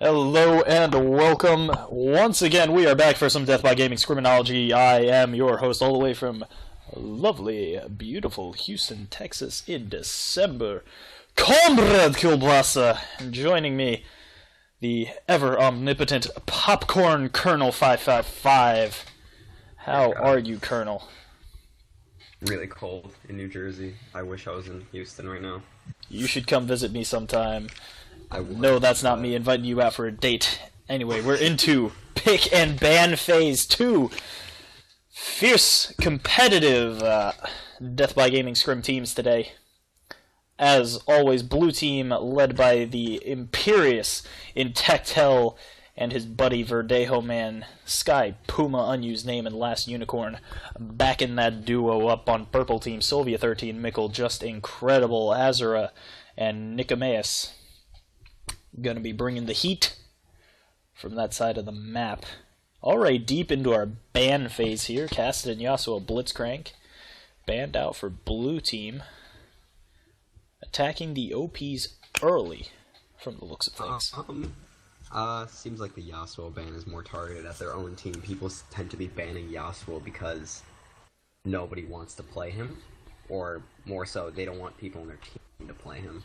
Hello and welcome. Once again, we are back for some Death by Gaming Scriminology. I am your host all the way from lovely, beautiful Houston, Texas in December. ComradeKielbasa. Joining me, the ever-omnipotent Popcorn Colonel 555. How are you, Colonel? Really cold in New Jersey. I wish I was in Houston right now. You should come visit me sometime. I would. No, that's not me inviting you out for a date. Anyway, we're into Pick and Ban Phase 2. Fierce, competitive Death by Gaming Scrim teams today. As always, blue team led by the imperious Intectel and his buddy Verdejo Man, Sky Puma, unused name, and Last Unicorn. Back in that duo up on purple team, Sylvia 13, Mickle, just incredible, Azura, and Nicomaeus. Gonna be bringing the heat from that side of the map. Already deep into our ban phase here. Casted and Yasuo Blitzcrank. Banned out for blue team. Attacking the OPs early from the looks of things. Seems like the Yasuo ban is more targeted at their own team. People tend to be banning Yasuo because nobody wants to play him. Or more so, they don't want people on their team to play him.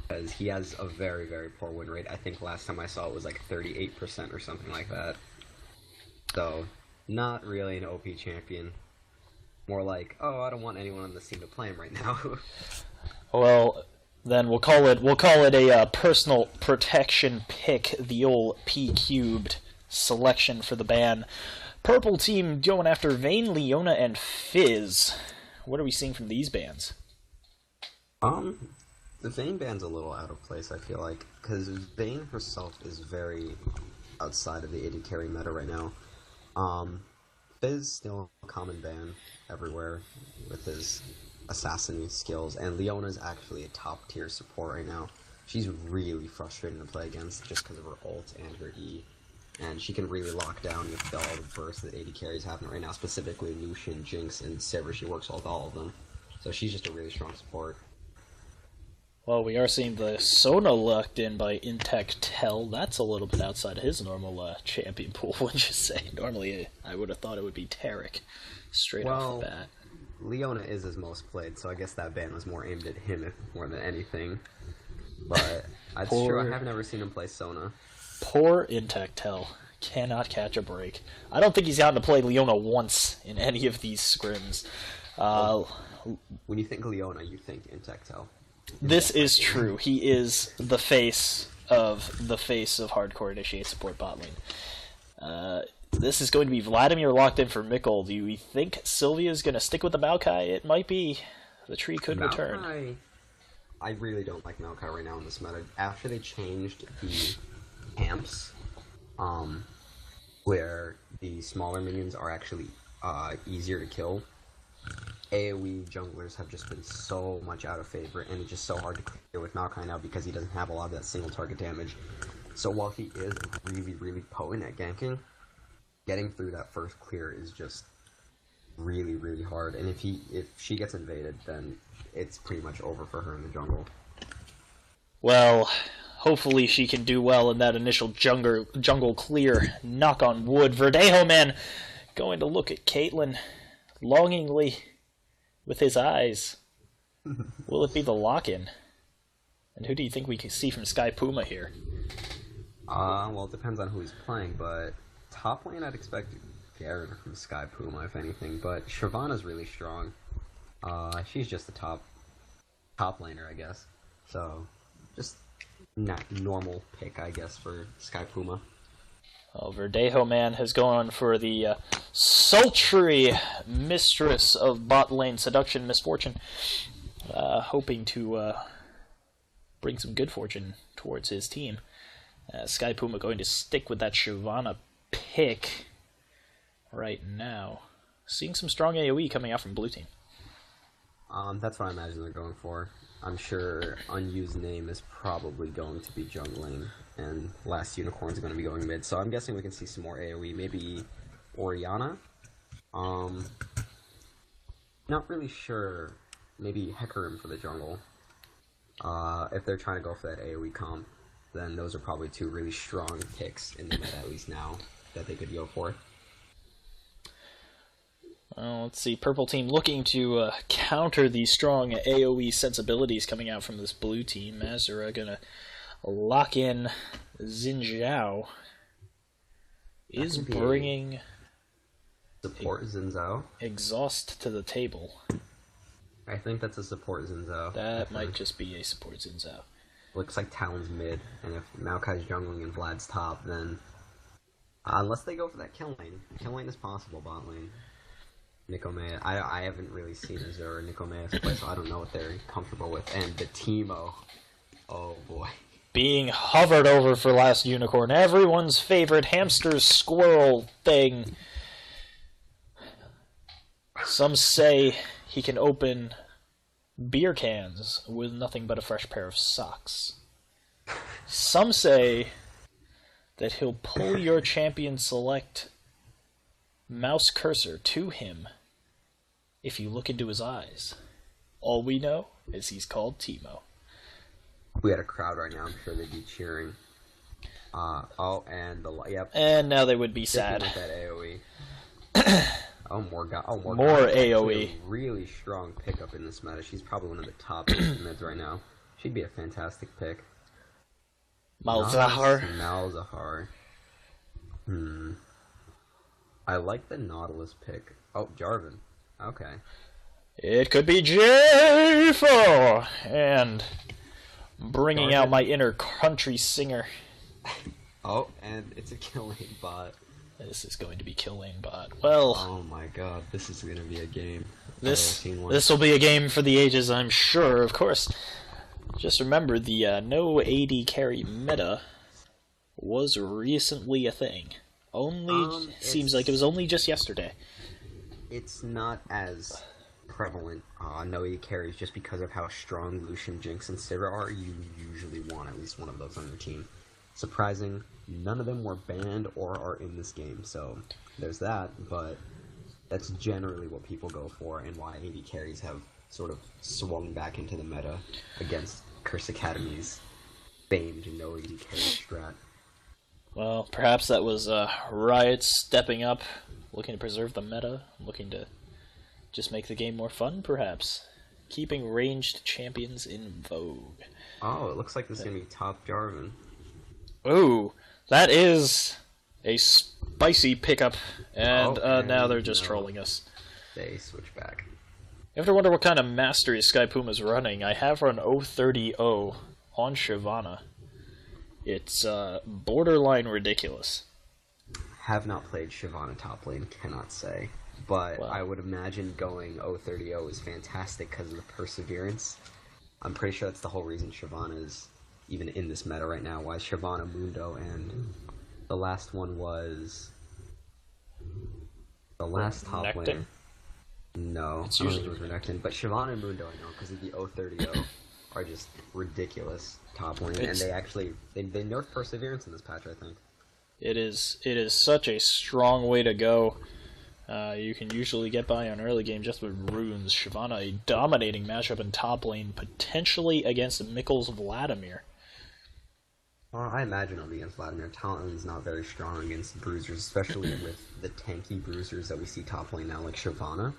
Because he has a very, very poor win rate. I think last time I saw it was like 38% or something like that. So, not really an OP champion. More like, oh, I don't want anyone on this team to play him right now. Well, then we'll call it a personal protection pick, the old P-cubed selection for the ban. Purple team going after Vayne, Leona, and Fizz. What are we seeing from these bans? The Vayne ban's a little out of place, I feel like, because Vayne herself is very outside of the AD carry meta right now. Fizz still a common ban everywhere with his assassin skills, and Leona's actually a top tier support right now. She's really frustrating to play against just because of her ult and her E, and she can really lock down with all the bursts that AD carries happening right now, specifically Lucian, Jinx, and Sivir. She works with all of them, so she's just a really strong support. Well, we are seeing the Sona locked in by Intectel. That's a little bit outside of his normal champion pool, wouldn't you say? Normally, I would have thought it would be Taric, straight off the bat. Leona is his most played, so I guess that ban was more aimed at him more than anything. But it's true, I have never seen him play Sona. Poor Intectel. Cannot catch a break. I don't think he's gotten to play Leona once in any of these scrims. When you think Leona, you think Intectel. This is true. He is the face of hardcore initiate support bot lane. This is going to be Vladimir locked in for Mickle. Do you think Sylvia's going to stick with the Maokai? It might be. The tree could return. I really don't like Maokai right now in this meta. After they changed the camps, where the smaller minions are actually easier to kill, AoE junglers have just been so much out of favor, and it's just so hard to clear with Maokai now because he doesn't have a lot of that single target damage. So while he is really, really potent at ganking, getting through that first clear is just really, really hard. And if she gets invaded, then it's pretty much over for her in the jungle. Well, hopefully she can do well in that initial jungle clear. Knock on wood. Verdejo Man going to look at Caitlyn longingly with his eyes. Will it be the lock-in? And who do you think we can see from Sky Puma here? Well, it depends on who he's playing, but top lane I'd expect Garen from Sky Puma, if anything, but Shyvana's really strong. She's just the top laner, I guess. So, just not normal pick, I guess, for Sky Puma. Well, Verdejo Man has gone for the sultry mistress of bot lane seduction, Misfortune, hoping to bring some good fortune towards his team. Sky Puma going to stick with that Shyvana pick right now. Seeing some strong AoE coming out from blue team. That's what I imagine they're going for. I'm sure unused name is probably going to be jungling, and Last Unicorn's going to be going mid, so I'm guessing we can see some more AoE, maybe Orianna? Not really sure. Maybe Hecarim for the jungle, if they're trying to go for that AoE comp. then those are probably two really strong picks in the meta, at least now, that they could go for. Let's see. Purple team looking to counter the strong AoE sensibilities coming out from this blue team. Mazura gonna lock in Xin Zhao. Is bringing support Xin Zhao exhaust to the table. I think that's a support Xin Zhao. That might just be a support Xin Zhao. Looks like Talon's mid, and if Maokai's jungling and Vlad's top, then unless they go for that kill lane is possible bot lane. Nikomea, I haven't really seen Azure or Nikomea play, so I don't know what they're comfortable with. And the Teemo, oh boy. Being hovered over for last unicorn, everyone's favorite hamster squirrel thing. Some say he can open beer cans with nothing but a fresh pair of socks. Some say that he'll pull your champion select mouse cursor to him if you look into his eyes. All we know is he's called Teemo. We had a crowd right now, I'm sure they'd be cheering. Yep. And now they would be sad. With that AoE. more AoE. Really strong pickup in this meta. She's probably one of the top mids right now. She'd be a fantastic pick. Malzahar. I like the Nautilus pick. Oh, Jarvan. Okay. It could be J4! And bringing out my inner country singer. Oh, and it's a kill lane bot. This is going to be kill lane bot. Well... Oh my god, this is going to be a game. This will be a game for the ages, I'm sure, of course. Just remember, the no AD carry meta was recently a thing. Seems like it was only just yesterday. It's not as prevalent no AD carries just because of how strong Lucian, Jinx, and Sivir are. You usually want at least one of those on your team. Surprising, none of them were banned or are in this game, so there's that, but that's generally what people go for and why AD carries have sort of swung back into the meta against Curse Academy's famed no AD carry strat. Well, perhaps that was Riot stepping up, looking to preserve the meta, looking to just make the game more fun, perhaps. Keeping ranged champions in vogue. Oh, it looks like this is going to be top Jarvan. Ooh, that is a spicy pickup, and now they're just trolling us. They switch back. You have to wonder what kind of mastery Sky Puma's running. I have her on 030 on Shyvana. It's borderline ridiculous. Have not played Shyvana top lane, cannot say. But I would imagine going 030 is fantastic because of the perseverance. I'm pretty sure that's the whole reason Shyvana is even in this meta right now. Why Shyvana, Mundo, and the last one was the last top laner. No, it's I don't usually think it was Renekton, but Shyvana and Mundo, I know, because of the 030 are just ridiculous top lane, and they actually they nerfed perseverance in this patch, I think. It is such a strong way to go. You can usually get by on early game just with runes. Shyvana, a dominating matchup in top lane, potentially against Mikkel's Vladimir. Well, I imagine it'll be against Vladimir. Talon's not very strong against bruisers, especially with the tanky bruisers that we see top lane now, like Shyvana.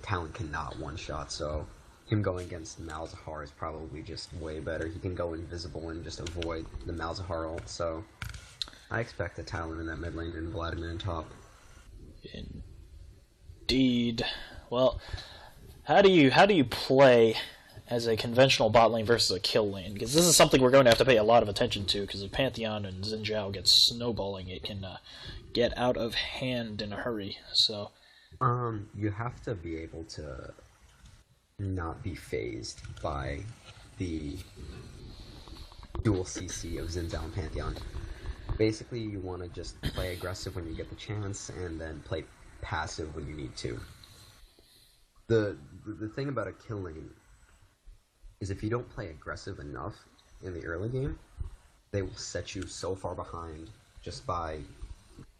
Talon cannot one-shot, so him going against Malzahar is probably just way better. He can go invisible and just avoid the Malzahar ult, so I expect a Talon in that mid lane and Vladimir in top. Indeed. Well, how do you play as a conventional bot lane versus a kill lane? Because this is something we're going to have to pay a lot of attention to, because if Pantheon and Xin Zhao get snowballing, it can get out of hand in a hurry. So, you have to be able to not be phased by the dual CC of Xin Zhao and Pantheon. Basically, you want to just play aggressive when you get the chance, and then play passive when you need to. The thing about a kill lane is if you don't play aggressive enough in the early game, they will set you so far behind just by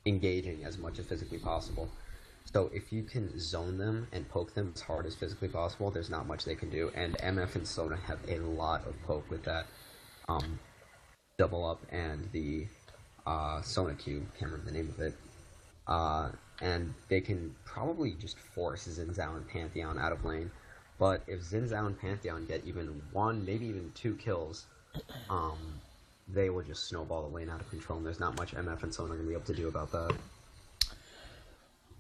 engaging as much as physically possible. So if you can zone them and poke them as hard as physically possible, there's not much they can do, and MF and Sona have a lot of poke with that. double up and the Sona Cube, can't remember the name of it. And they can probably just force Xin Zhao and Pantheon out of lane. But if Xin Zhao and Pantheon get even one, maybe even two kills, they will just snowball the lane out of control, and there's not much MF and Sona are going to be able to do about that.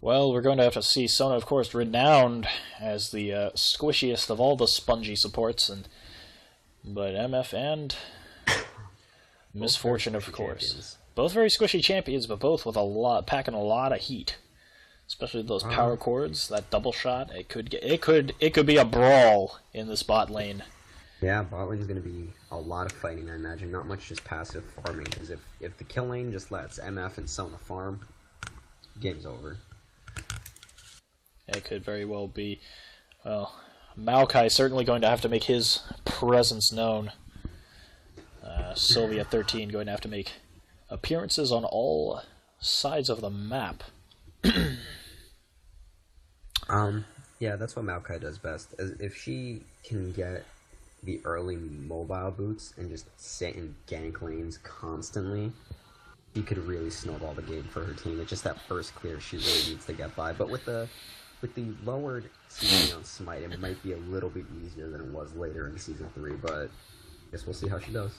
Well, we're going to have to see Sona, of course, renowned as the squishiest of all the spongy supports, but MF and Misfortune, of course. Champions. Both very squishy champions, but both with packing a lot of heat. Especially those power chords, that double shot. It could be a brawl in this bot lane. Yeah, bot lane is going to be a lot of fighting, I imagine. Not much just passive farming, because if the kill lane just lets MF and Sona farm, game's over. It could very well be. Well, Maokai certainly going to have to make his presence known. Sylvia 13 going to have to make appearances on all sides of the map. Yeah, that's what Maokai does best. If she can get the early mobile boots and just sit in gank lanes constantly, she could really snowball the game for her team. It's just that first clear she really needs to get by. But with the lowered CP on Smite, it might be a little bit easier than it was later in Season 3, but I guess we'll see how she does.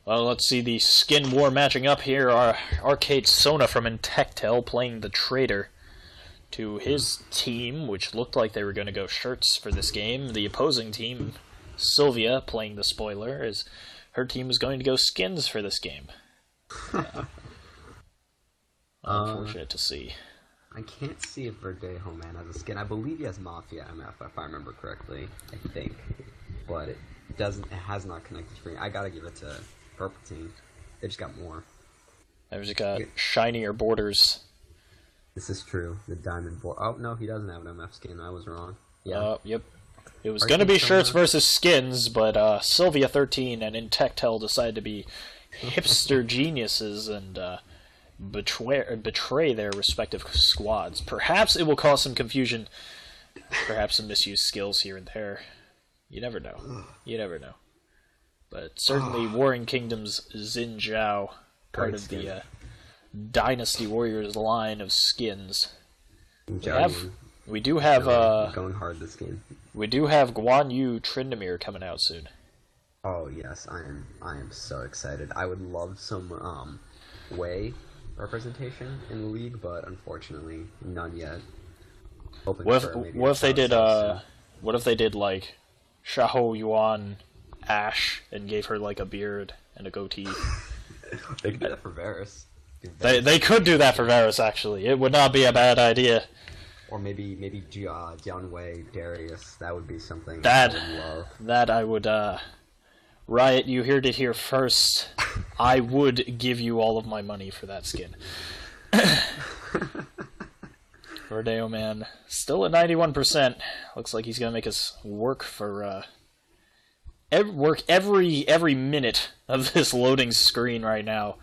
Well, let's see the skin war matching up here. Our Arcade Sona from Intectel playing the Traitor to his team, which looked like they were going to go shirts for this game. The opposing team, Sylvia, playing the spoiler, as her team is going to go skins for this game. Unfortunate to see. I can't see if Verdejo Man has a skin. I believe he has Mafia MF, if I remember correctly. I think. But it has not connected to me. I gotta give it to Purple Team. They just got more. They've just got shinier borders. This is true. The diamond border. Oh, no, he doesn't have an MF skin. I was wrong. Yeah. Yep. It was going to be shirts versus skins, but Sylvia 13 and Intectel decided to be hipster geniuses and betray their respective squads. Perhaps it will cause some confusion, perhaps some misused skills here and there. You never know. But certainly Warring Kingdom's Xin Zhao, part of the Dynasty Warriors line of skins. We do have going hard this game. We do have Guan Yu Tryndamere coming out soon. Oh yes, I am so excited. I would love some Wei representation in the league, but unfortunately none yet. What if they did like Xiahou Yuan Ashe and gave her like a beard and a goatee? They could do that for Varus. They could do that for Varus, actually. It would not be a bad idea. Or maybe Jian Wei, Darius. That would be something that I would love. That I would, Riot, you heard it here first. I would give you all of my money for that skin. Rodeo Man, still at 91%. Looks like he's gonna make us work for, every minute of this loading screen right now.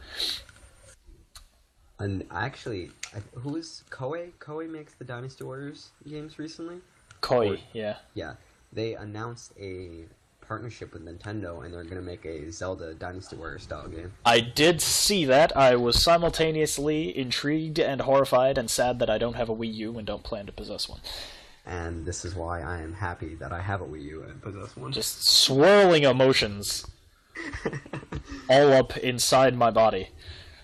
And actually, who is Koei? Koei makes the Dynasty Warriors games recently? Koei, yeah. Yeah. They announced a partnership with Nintendo, and they're going to make a Zelda Dynasty Warriors style game. I did see that. I was simultaneously intrigued and horrified and sad that I don't have a Wii U and don't plan to possess one. And this is why I am happy that I have a Wii U and possess one. Just swirling emotions all up inside my body.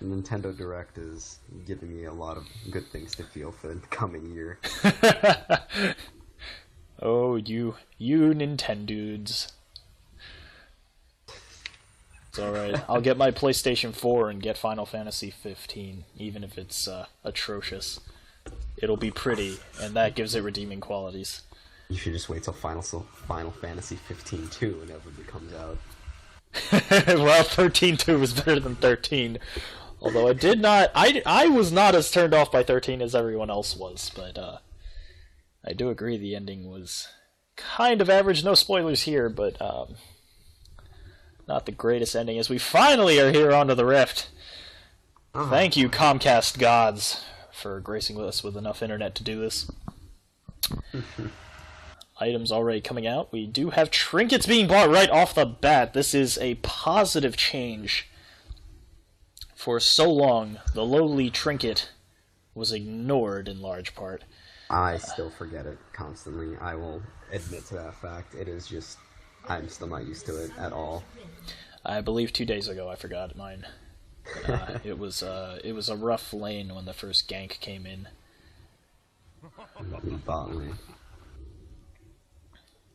Nintendo Direct is giving me a lot of good things to feel for the coming year. Oh, you Nintendudes. It's alright. I'll get my PlayStation 4 and get Final Fantasy 15, even if it's atrocious. It'll be pretty, and that gives it redeeming qualities. You should just wait till Final Fantasy 15 2 whenever it comes out. Well, 13-2 was better than 13. Although I was not as turned off by 13 as everyone else was, but I do agree the ending was kind of average. No spoilers here, but not the greatest ending, as we finally are here onto the Rift. Thank you, Comcast gods, for gracing us with enough internet to do this. Items already coming out. We do have trinkets being bought right off the bat. This is a positive change For so long, the lowly trinket was ignored in large part. I still forget it constantly. I will admit to that fact. It is just, I'm still not used to it at all. I believe 2 days ago I forgot mine. It was a rough lane when the first gank came in. Bot lane.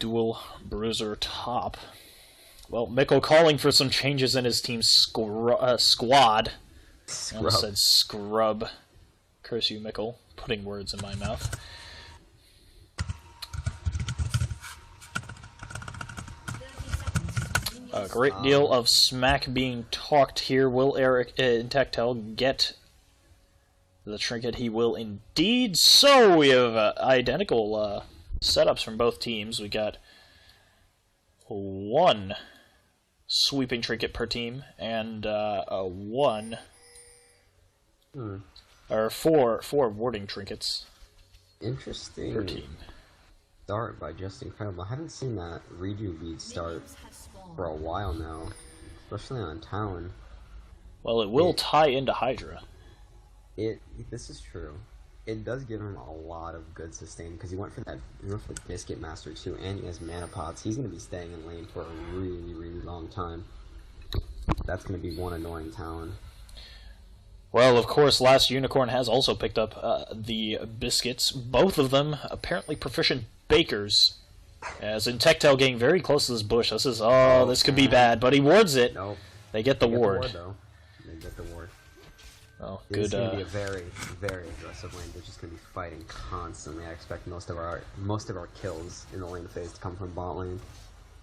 Dual bruiser top. Well, Mikkel calling for some changes in his team's squad. I almost said scrub. Curse you, Mikkel. Putting words in my mouth. A great deal of smack being talked here. Will Eric in Tectel get the trinket? He will indeed. So we have identical setups from both teams. We got one sweeping trinket per team and four warding trinkets. Interesting. Per team. Start by Just Incredible. I haven't seen that redo beat start for a while now, especially on Talon. Well, it will tie into Hydra. This is true. It does give him a lot of good sustain because he went for the Biscuit Master too, and he has mana pots. He's going to be staying in lane for a really, really long time. That's going to be one annoying Talon. Well, of course, Last Unicorn has also picked up the biscuits. Both of them apparently proficient bakers. As in Tectel getting very close to this bush. This is, this could be bad, but he wards it. Nope. They get the ward. They get the ward. Oh, This good. is going to be a very, very aggressive lane. They're just going to be fighting constantly. I expect most of our kills in the lane phase to come from bot lane,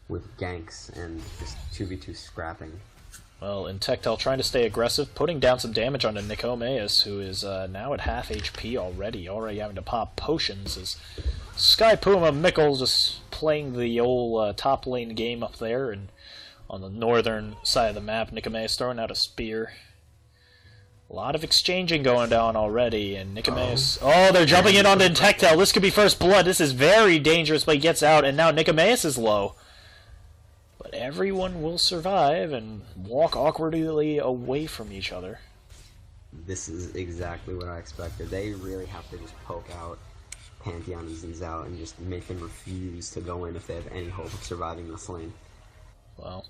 with ganks and just 2v2 scrapping. Well, in Tectel trying to stay aggressive, putting down some damage onto Nicomeus, who is now at half HP already having to pop potions. As Sky Puma Mikkel just playing the old top lane game up there, and on the northern side of the map, Nicomeus throwing out a spear. A lot of exchanging going down already, and Nicomeus... Oh, they're jumping in onto Tectel. This could be first blood. This is very dangerous, but he gets out, and now Nicomeus is low. But everyone will survive and walk awkwardly away from each other. This is exactly what I expected. They really have to just poke out Pantheon and Z's out and just make them refuse to go in if they have any hope of surviving this lane. Well,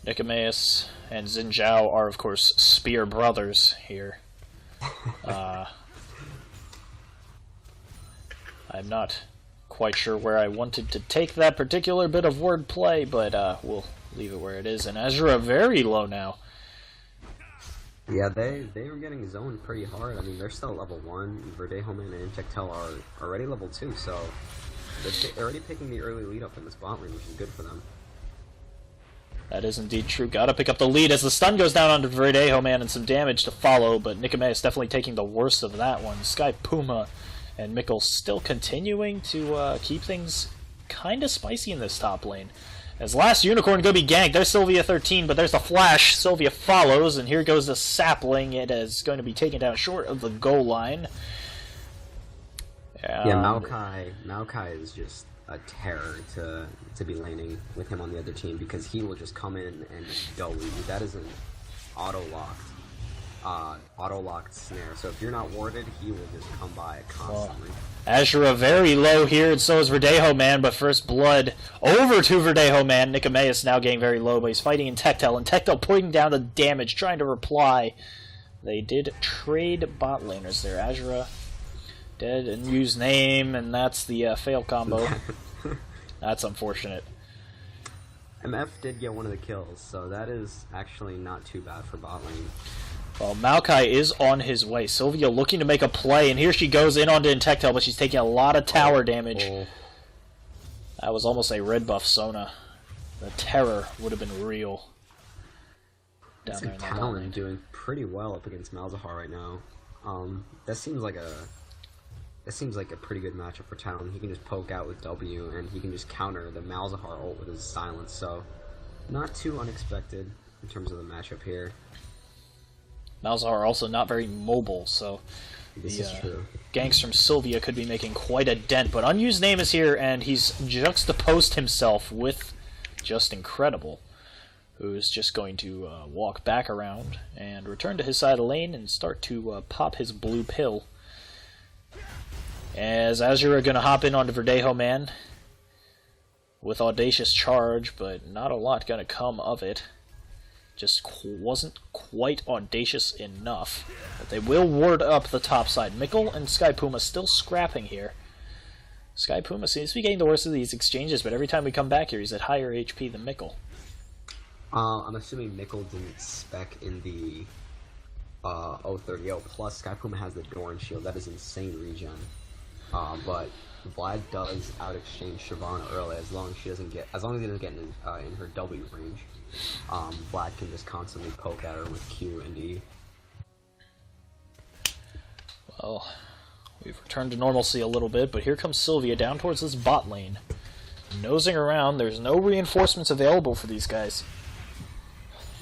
Nicomeus and Xin Zhao are, of course, spear brothers here. I'm not quite sure where I wanted to take that particular bit of wordplay, but we'll leave it where it is. And Azura very low now. Yeah, they were getting zoned pretty hard. I mean, they're still level 1. Verdejo Man and Tectel are already level 2, so they're already picking the early lead up in this bot lane, which is good for them. That is indeed true. Gotta pick up the lead as the stun goes down onto Verdejo Man and some damage to follow, but Nicomeus definitely taking the worst of that one. Sky Puma and Mikkel still continuing to keep things kinda spicy in this top lane. As Last Unicorn gonna be ganked, there's Sylvia 13, but there's the flash. Sylvia follows, and here goes the sapling. It is going to be taken down short of the goal line. Yeah, Maokai is just a terror to be laning with him on the other team because he will just come in and just dull you. That is an auto-locked snare. So if you're not warded, he will just come by constantly. Azura very low here, and so is Verdejo Man, but first blood over to Verdejo Man. Nicomeus now getting very low, but he's fighting in Tectel, and Tectel putting down the damage, trying to reply. They did trade bot laners there. Azura dead and use name, and that's the fail combo. That's unfortunate. MF did get one of the kills, so that is actually not too bad for bot lane. Well, Maokai is on his way. Sylvia looking to make a play, and here she goes in onto Intectel, but she's taking a lot of tower damage. That was almost a red buff Sona. The terror would have been real. Down there in the Talon doing pretty well up against Malzahar right now. That seems like a pretty good matchup for Talon. He can just poke out with W, and he can just counter the Malzahar ult with his silence, so not too unexpected in terms of the matchup here. Malzahar also not very mobile, so this is true. Ganks from Sylvia could be making quite a dent, but Unused Name is here, and he's juxtaposed himself with Just Incredible. who's just going to walk back around and return to his side of the lane and start to pop his blue pill. As Azura going to hop in onto Verdejo Man with Audacious Charge, but not a lot going to come of it. Just wasn't quite audacious enough. But they will ward up the top side. Mickle and Sky Puma still scrapping here. Sky Puma seems to be getting the worst of these exchanges, but every time we come back here, he's at higher HP than Mickle. I'm assuming Mickle didn't spec in the 030. Plus, Sky Puma has the Doran Shield. That is insane regen. But Vlad does out exchange Shyvana early as long as he doesn't get in her W range. Vlad can just constantly poke at her with Q and E. Well, we've returned to normalcy a little bit, but here comes Sylvia down towards this bot lane. Nosing around, there's no reinforcements available for these guys.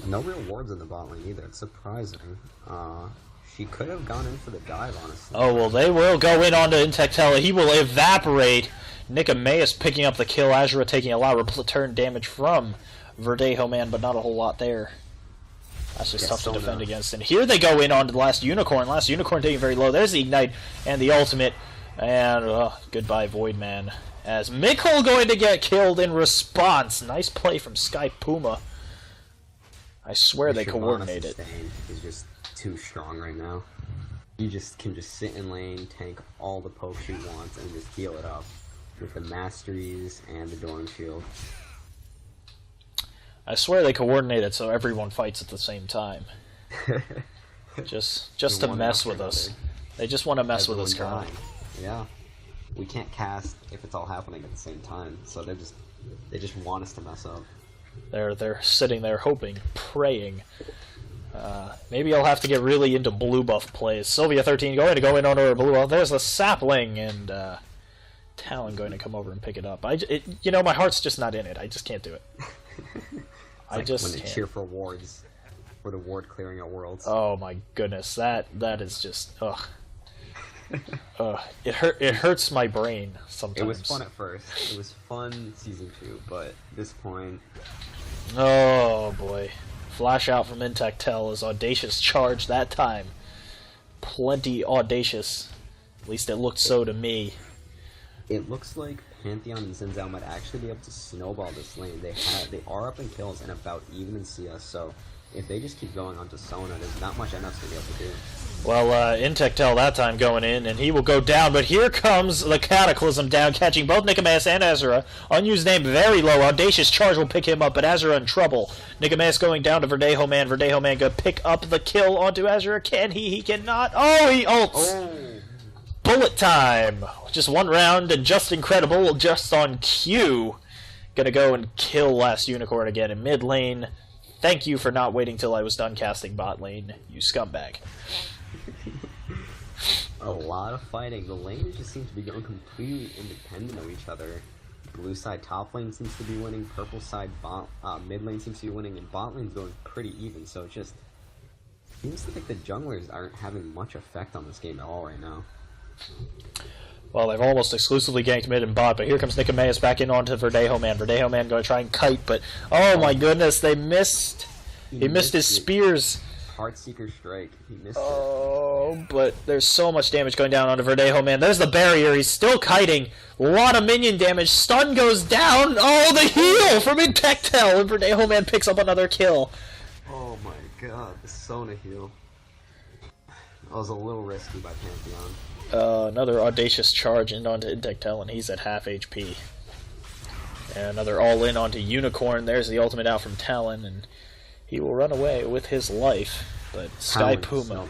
No real wards in the bot lane either, it's surprising. She could have gone in for the dive, honestly. Oh, well, they will go in onto Intectella. He will evaporate. Nicomeus picking up the kill. Azura taking a lot of return damage from Verdejo Man, but not a whole lot there. That's just tough to defend against. And here they go in onto the last Unicorn. Last Unicorn taking very low. There's the Ignite and the ultimate. And goodbye, Void Man. As Mickle going to get killed in response. Nice play from Sky Puma. I swear they coordinated. He's just too strong right now. He can just sit in lane, tank all the pokes he wants, and just heal it up with the Masteries and the Doran Shield. I swear they coordinated so everyone fights at the same time. just to mess with us. They just want to mess with us currently. Yeah. We can't cast if it's all happening at the same time, so they just want us to mess up. They're sitting there hoping, praying. Maybe I'll have to get really into blue buff plays. Sylvia 13 going to go in onto her blue buff. There's the sapling, and Talon going to come over and pick it up. You know, my heart's just not in it. I just can't do it. I just when they cheer for wards, for the ward clearing at Worlds. Oh my goodness, that is just ugh. It hurts my brain sometimes. It was fun at first. It was fun season 2, but at this point. Oh boy. Flash out from Intectel is Audacious Charge that time. Plenty audacious. At least it looked so to me. It looks like Pantheon and Xin Zhao might actually be able to snowball this lane. They are up in kills and about even in CS, so if they just keep going onto Sona, there's not much else to be able to do. Well, Intectel that time going in, and he will go down, but here comes the Cataclysm down, catching both Nicomeus and Azura. Unused name very low. Audacious Charge will pick him up, but Azura in trouble. Nicomeus going down to Verdejo Man. Verdejo Man going to pick up the kill onto Azura. Can he? He cannot. Oh, he ults! Oh. Bullet time! Just one round, and just incredible, just on cue. Gonna go and kill last Unicorn again in mid lane. Thank you for not waiting till I was done casting bot lane, you scumbag. A lot of fighting. The lanes just seem to be going completely independent of each other. Blue side top lane seems to be winning, purple side mid lane seems to be winning, and bot lane's going pretty even, so it just seems like the junglers aren't having much effect on this game at all right now. Well, they've almost exclusively ganked mid and bot, but here comes Nicomeus back in onto Verdejo Man. Verdejo Man going to try and kite, but oh my goodness, they missed. He missed his spears. Heartseeker Strike. He missed it. But there's so much damage going down onto Verdejo Man. There's the barrier. He's still kiting. A lot of minion damage. Stun goes down. Oh, the heal from Intectel, and Verdejo Man picks up another kill. Oh my god, the Sona heal. That was a little risky by Pantheon. Another Audacious Charge in onto Intectel, and he's at half HP. And another all-in onto Unicorn. There's the ultimate out from Talon, and he will run away with his life. But Sky Puma.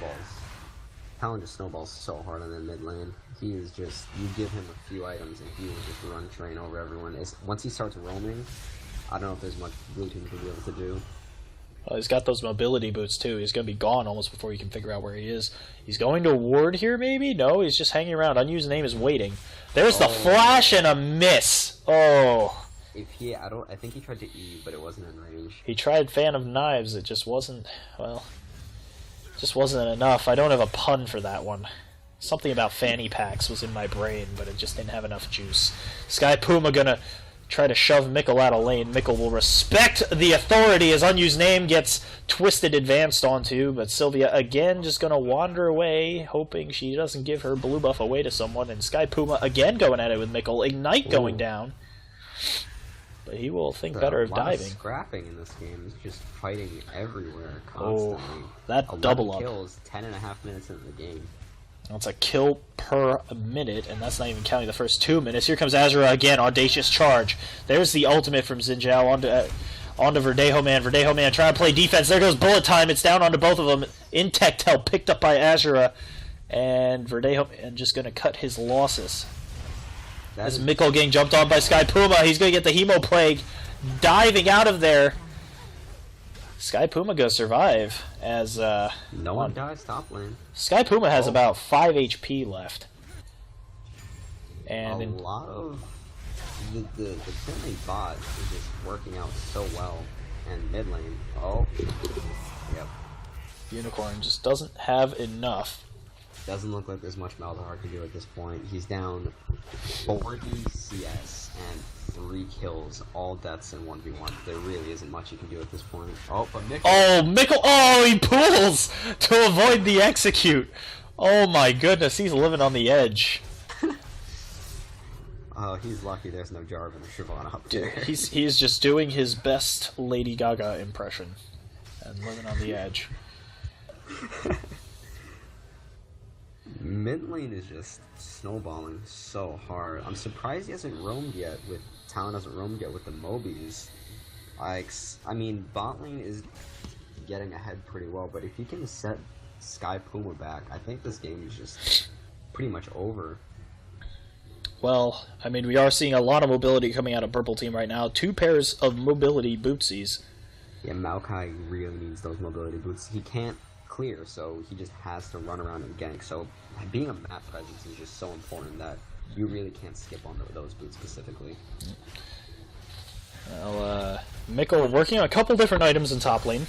Talon just snowballs so hard on the mid lane. He is just, you give him a few items and he will just run train over everyone. Once he starts roaming, I don't know if there's much blue team can be able to do. Well, he's got those mobility boots too. He's going to be gone almost before you can figure out where he is. He's going to ward here maybe? No, he's just hanging around. Unused name is waiting. There's the flash and a miss. Oh. I think he tried to E, but it wasn't in range. He tried Fan of Knives. It just wasn't, well, just wasn't enough. I don't have a pun for that one. Something about fanny packs was in my brain, but it just didn't have enough juice. Sky Puma gonna try to shove Mikkel out of lane. Mikkel will respect the authority as Unused Name gets twisted advanced onto, but Sylvia again just going to wander away, hoping she doesn't give her blue buff away to someone, and Sky Puma again going at it with Mikkel. Ignite going down, but he will think better of diving. Scrapping in this game is just fighting everywhere constantly. That double up. kills, 10.5 minutes into the game. That's a kill per minute, and that's not even counting the first 2 minutes. Here comes Azura again, Audacious Charge. There's the ultimate from Xin Zhao onto Verdejo Man. Verdejo Man trying to play defense. There goes Bullet Time. It's down onto both of them. Intectel picked up by Azura, and Verdejo Man just going to cut his losses. As Mikkel getting jumped on by Sky Puma. He's going to get the Hemo Plague diving out of there. Sky Puma goes survive as no one dies top lane. Sky Puma has about 5 HP left. And a lot of the currently bot is just working out so well, and mid lane. Yep. Unicorn just doesn't have enough. Doesn't look like there's much Maldahar can do at this point. He's down 40 CS and 3 kills, all deaths in 1v1. There really isn't much you can do at this point. Oh, but Mikkel. Oh, Mikkel! Oh, he pulls to avoid the execute. Oh my goodness, he's living on the edge. Oh, he's lucky there's no Jarvan or Siobhan up there. He's just doing his best Lady Gaga impression and living on the edge. Mid lane is just snowballing so hard. I'm surprised he hasn't roamed yet with Talon hasn't roamed yet with the Mobies. I mean, bot lane is getting ahead pretty well, but if he can set Sky Puma back, I think this game is just pretty much over. Well, I mean, we are seeing a lot of mobility coming out of Purple Team right now. 2 pairs of mobility bootsies. Yeah, Maokai really needs those mobility boots. He can't clear, so he just has to run around and gank. So being a map presence is just so important that you really can't skip on those boots specifically. Well, Mikkel working on a couple different items in top lane.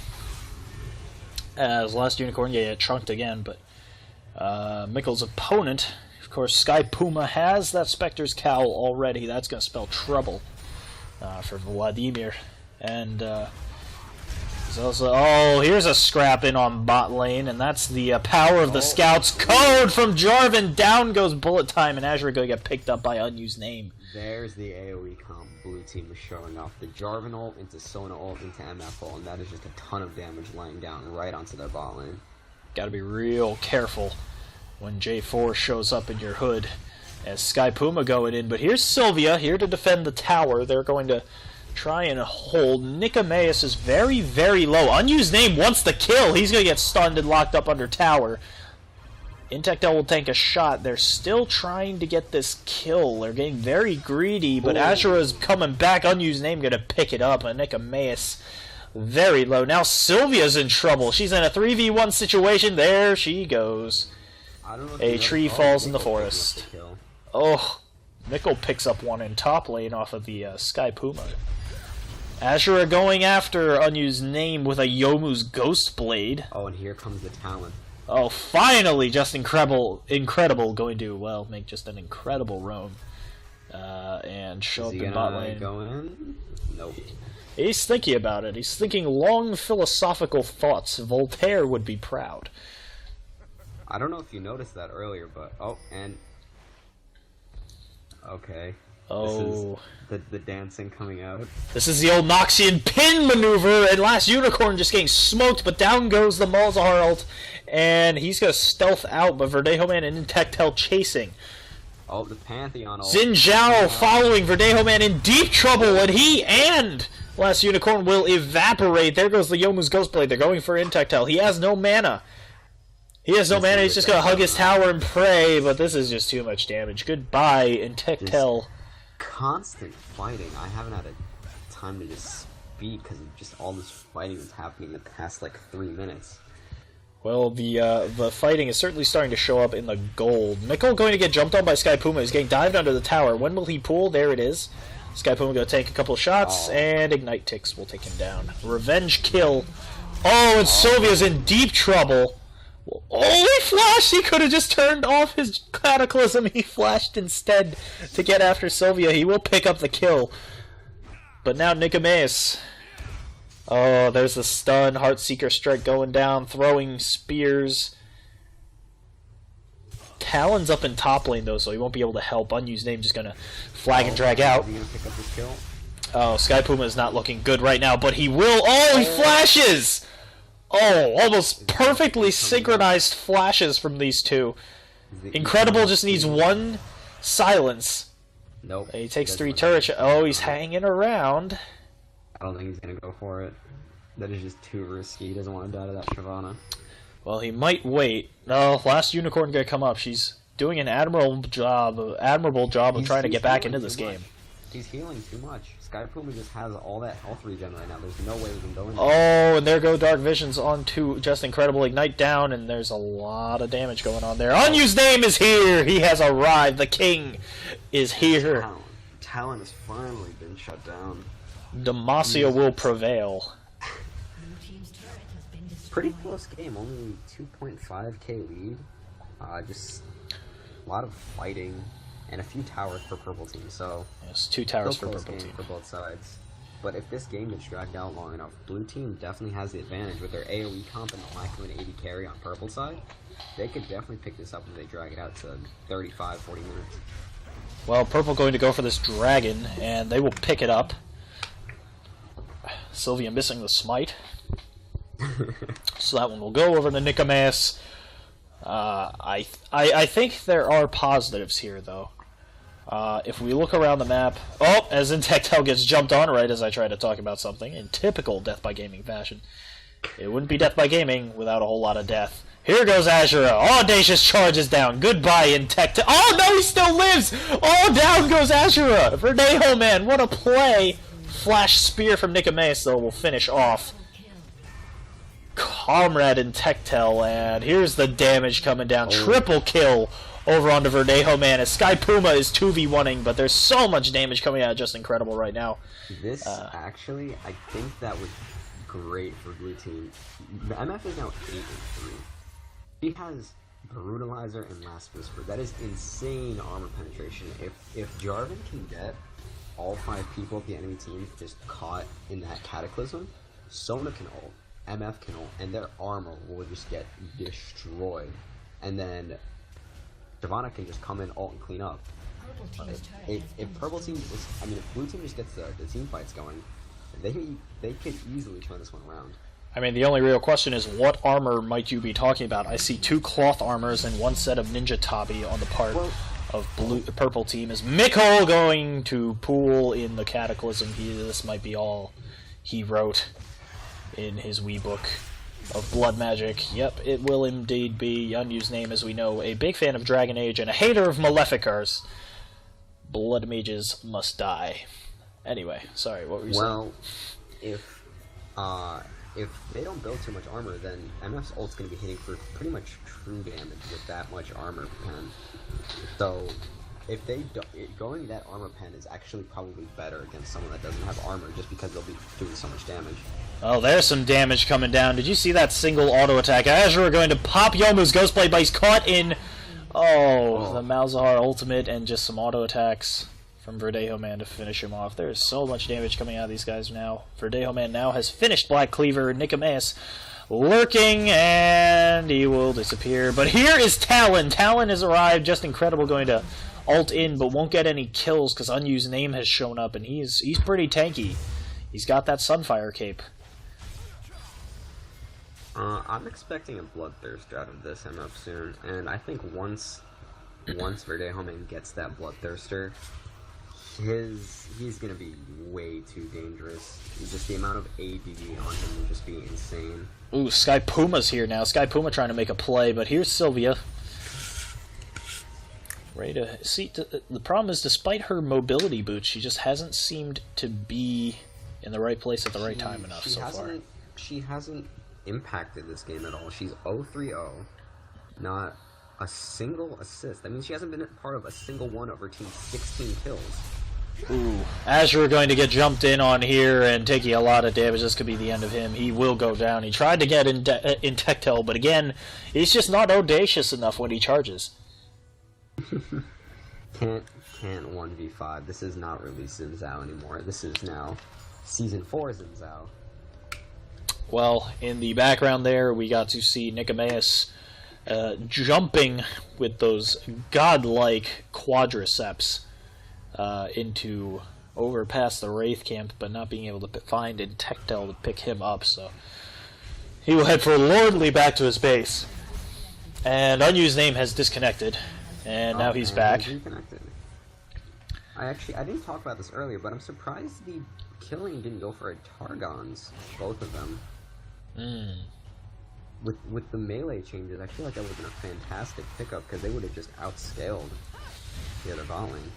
As last Unicorn get chunked again, but Mikkel's opponent, of course, Sky Puma, has that Spectre's Cowl already. That's going to spell trouble for Vladimir. And also, here's a scrap in on bot lane, and that's the power of the Scouts. Code from Jarvan. Down goes Bullet Time, and Azure going to get picked up by Unused Name. There's the AoE comp blue team is showing off. The Jarvan ult into Sona ult into MF ult, and that is just a ton of damage laying down right onto their bot lane. Gotta be real careful when J4 shows up in your hood. As Sky Puma going in, but here's Sylvia here to defend the tower. They're going to try and hold. Nicomaeus is very, very low. Unused Name wants the kill. He's going to get stunned and locked up under tower. Intectel will tank a shot. They're still trying to get this kill. They're getting very greedy, but Azura is coming back. Unused Name going to pick it up. And Nicomaeus very low. Now Sylvia's in trouble. She's in a 3v1 situation. There she goes. I don't know a tree falls in the forest. Oh, Mikkel picks up one in top lane off of the Sky Puma. Azura going after Unused Name with a Yomu's Ghost Blade. Oh, and here comes the Talon. Oh, finally, just incredible going to, well, make just an incredible roam. And show up in bot lane. Go in? Nope. He's thinking about it. He's thinking long philosophical thoughts. Voltaire would be proud. I don't know if you noticed that earlier, but... Oh, and... Okay. Oh. This is the dancing coming out. This is the old Noxian pin maneuver, and last Unicorn just getting smoked, but down goes the Malzahar ult, and he's going to stealth out, but Verdejo Man and Intectel chasing. Oh, the Pantheon ult. Xin Zhao following Verdejo Man in deep trouble, and he and last Unicorn will evaporate. There goes the Yomu's Ghostblade. They're going for Intectel. He has no mana. He has no mana. He's just going to hug his tower and pray, but this is just too much damage. Goodbye, Intectel. Constant fighting. I haven't had a time to just speak because of just all this fighting that's happening in the past, like, 3 minutes. Well, the fighting is certainly starting to show up in the gold. Mikkel going to get jumped on by Sky Puma. He's getting dived under the tower. When will he pull? There it is. Sky Puma going to take a couple shots, and Ignite Ticks will take him down. Revenge kill. Oh, and Sylvia's in deep trouble. Oh, he flashed! He could have just turned off his Cataclysm. He flashed instead to get after Sylvia. He will pick up the kill. But now Nicomeus. Oh, there's a stun. Heartseeker strike going down. Throwing spears. Talon's up in top lane, though, so he won't be able to help. Unused name just going to flag and drag out. Is he going to pick up this kill? Oh, Sky Puma is not looking good right now, but he will. Oh, he flashes! Oh, almost perfectly synchronized flashes from these two. Incredible just needs one silence. Nope. He takes 3 turrets. Oh, he's hanging around. I don't think he's going to go for it. That is just too risky. He doesn't want to die to that Shyvana. Well, he might wait. No, last unicorn gonna come up. She's doing an admirable job of trying to get back into this game. He's healing too much. Sky Puma just has all that health regen right now. There's no way we can go in there. Oh, and there go Dark Visions onto Just Incredible. Ignite down, and there's a lot of damage going on there. Unused name is here! He has arrived. The king is here. Talon has finally been shut down. Demacia will prevail. Pretty close game, only 2.5k lead. Just a lot of fighting and a few towers for purple team. So yes, 2 towers for purple team for both sides. But if this game gets dragged out long enough, blue team definitely has the advantage with their AoE comp and the lack of an AD carry on purple side. They could definitely pick this up if they drag it out to 35, 40 minutes. Well, purple going to go for this dragon, and they will pick it up. Sylvia missing the smite. So that one will go over to Nicomeus. I think there are positives here, though. If we look around the map... Oh, as Intectel gets jumped on right as I try to talk about something, in typical Death by Gaming fashion. It wouldn't be Death by Gaming without a whole lot of death. Here goes Azura. Audacious charges down. Goodbye, Intectel. Oh, no, he still lives! Oh, down goes Azura! Verdejo, man, what a play! Flash spear from Nicomeus, though, will finish off Comrade Intectel, and here's the damage coming down. Triple kill over onto Verdejo, man, as Sky Puma is 2v1ing, but there's so much damage coming out, just incredible right now. This, actually, I think that was great for blue team. The MF is now 8-3. He has Brutalizer and Last Whisper. That is insane armor penetration. If Jarvan can get all 5 people of the enemy team just caught in that Cataclysm, Sona can ult, MF can ult, and their armor will just get destroyed. And then Shyvana can just come in, ult, and clean up. If purple team just, if blue team just gets the team fights going, they could easily turn this one around. I mean, the only real question is, what armor might you be talking about? I see 2 cloth armors and 1 set of ninja tabi on the part of purple team. Is Mikkel going to pool in the Cataclysm? This might be all he wrote in his wee book of blood magic. Yep, it will indeed be. Unused name, as we know, a big fan of Dragon Age and a hater of Maleficars. Blood mages must die. Anyway, sorry, what were you saying? Well, if they don't build too much armor, then MF's ult's going to be hitting for pretty much true damage with that much armor pen. So, if they going that armor pen is actually probably better against someone that doesn't have armor, just because they'll be doing so much damage. Oh, there's some damage coming down. Did you see that single auto attack? Azure going to pop Yomu's Ghostblade, but he's caught in the Malzahar ultimate and just some auto attacks from Verdejo Man to finish him off. There's so much damage coming out of these guys now. Verdejo Man now has finished Black Cleaver. Nicomeus lurking, and he will disappear. But here is Talon. Talon has arrived. Just Incredible going to ult in, but won't get any kills because Unused Name has shown up, and he's pretty tanky. He's got that Sunfire cape. I'm expecting a Bloodthirst out of this MF soon, and I think once Verdejo Man gets that Bloodthirster, he's gonna be way too dangerous. Just the amount of ADD on him will just be insane. Ooh, Sky Puma's here now. Sky Puma trying to make a play, but here's Sylvia. Ready to see. The problem is, despite her mobility boots, she just hasn't seemed to be in the right place at the right time enough so far. She hasn't impacted this game at all. She's 0-3-0, not a single assist. That means she hasn't been a part of a single one of her team's 16 kills. Ooh, Azure going to get jumped in on here and taking a lot of damage. This could be the end of him. He will go down. He tried to get in Tectel, but again, he's just not audacious enough when he charges. Can't 1v5. This is not released in Zao anymore. This is now Season 4's in Zao. Well, in the background there, we got to see Nicomaeus jumping with those godlike quadriceps into over past the Wraith camp, but not being able to find Intectel to pick him up, so he will head for lordly back to his base. And Unused Name has disconnected, and now he's back. I didn't talk about this earlier, but I'm surprised the killing didn't go for a Targons, both of them. With the melee changes, I feel like that would have been a fantastic pickup, because they would have just outscaled the other bot lane.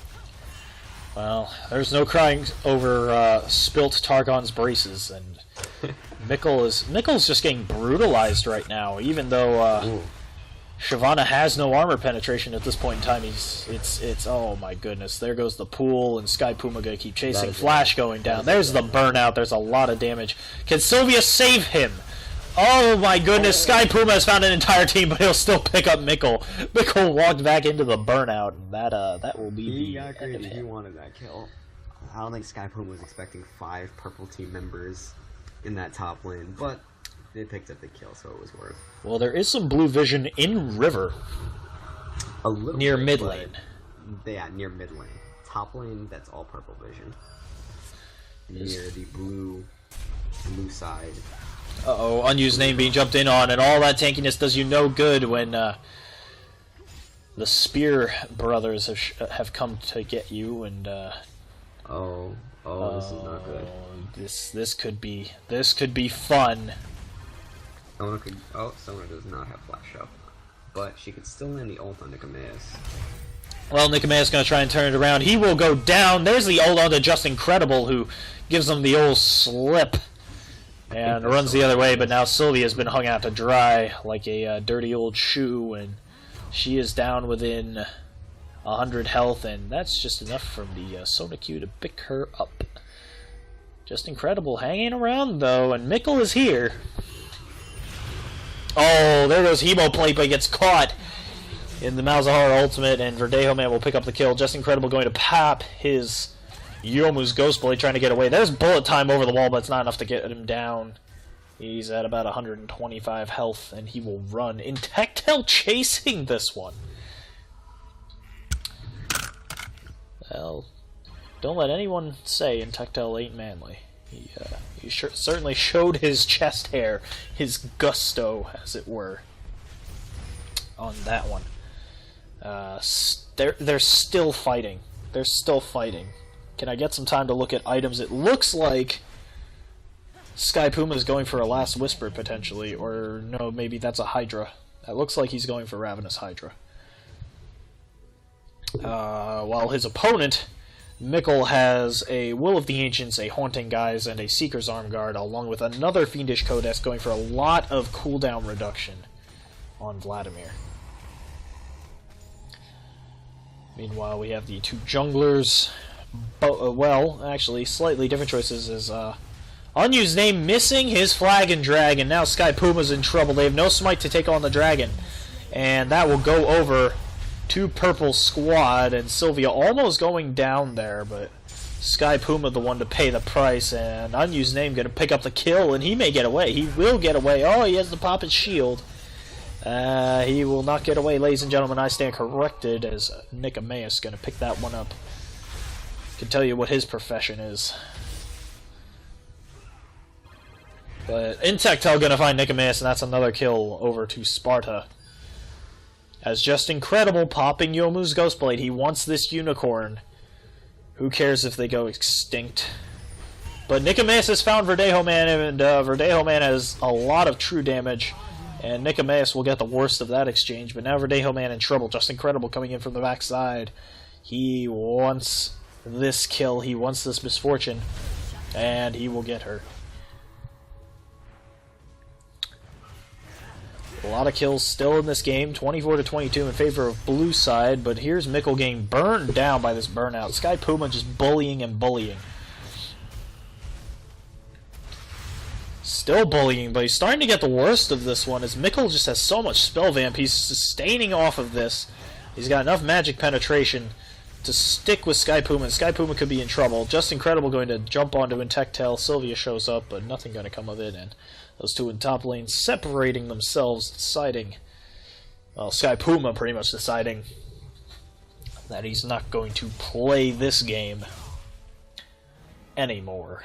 Well, there's no crying over spilt Targon's braces, and Mikkel's just getting brutalized right now, even though Shyvana has no armor penetration at this point in time. It's oh my goodness, there goes the pool, and Sky Puma gonna keep chasing. Flash going down. There's the burnout. There's a lot of damage. Can Sylvia save him? Oh my goodness, Sky Puma has found an entire team, but he'll still pick up Mikkel. Mikkel walked back into the burnout, and that will be he got greedy. He wanted that kill. I don't think Sky Puma was expecting 5 purple team members in that top lane, but they picked up the kill, so it was worth. Well, there is some blue vision in river. A little near bit, mid lane. Yeah, near mid lane. Top lane, that's all purple vision. Near the blue side. Uh-oh, Unused Name being jumped in on, and all that tankiness does you no good when the Spear brothers have come to get you, and this is not good. This could be fun. Sona does not have flash up, but she could still land the ult on Nicomaeus. Well, Nicomaeus going to try and turn it around. He will go down. There's the ult onto Just Incredible, who gives him the old slip and runs the other way, but now Sylvia's been hung out to dry like a dirty old shoe, and she is down within 100 health, and that's just enough from the Sona Q to pick her up. Just Incredible hanging around, though, and Mikkel is here. Oh, there goes Hemoplate, but he gets caught in the Malzahar ultimate, and Verdejo Man will pick up the kill. Just Incredible going to pop his Yomu's Ghostblade, trying to get away. There's bullet time over the wall, but it's not enough to get him down. He's at about 125 health, and he will run. Intectel chasing this one. Well, don't let anyone say Intectel ain't manly. He certainly showed his chest hair, his gusto, as it were, on that one. They're still fighting. They're still fighting. Can I get some time to look at items? It looks like Sky Puma is going for a Last Whisper, potentially. Or, no, maybe that's a Hydra. That looks like he's going for Ravenous Hydra. While his opponent, Mikkel, has a Will of the Ancients, a Haunting Guise, and a Seeker's Arm Guard, along with another Fiendish Codex going for a lot of cooldown reduction on Vladimir. Meanwhile, we have the two junglers. Well, actually, slightly different choices is Unused Name missing his flag and dragon. Now Sky Puma's in trouble. They have no smite to take on the dragon. And that will go over to Purple Squad, and Sylvia almost going down there, but Sky Puma the one to pay the price, and Unused Name going to pick up the kill, and he may get away. He will get away. Oh, he has to pop his shield. He will not get away, ladies and gentlemen. I stand corrected, as Nicomaeus going to pick that one up. Can tell you what his profession is. But Intectel going to find Nicomaeus, and that's another kill over to Sparta. As Just Incredible popping Yomu's Ghostblade. He wants this unicorn. Who cares if they go extinct? But Nicomaeus has found Verdejo Man, and Verdejo Man has a lot of true damage. And Nicomaeus will get the worst of that exchange. But now Verdejo Man in trouble. Just Incredible coming in from the backside. He wants this kill. He wants this misfortune. And he will get her. A lot of kills still in this game, 24-22 in favor of blue side, but here's Mikkel getting burned down by this burnout. Sky Puma just bullying and bullying. Still bullying, but he's starting to get the worst of this one as Mikkel just has so much spell vamp. He's sustaining off of this. He's got enough magic penetration to stick with Sky Puma. Sky Puma could be in trouble. Just Incredible going to jump onto Intectel. Sylvia shows up, but nothing going to come of it. And those two in top lane separating themselves, deciding... Well, Sky Puma pretty much deciding that he's not going to play this game anymore.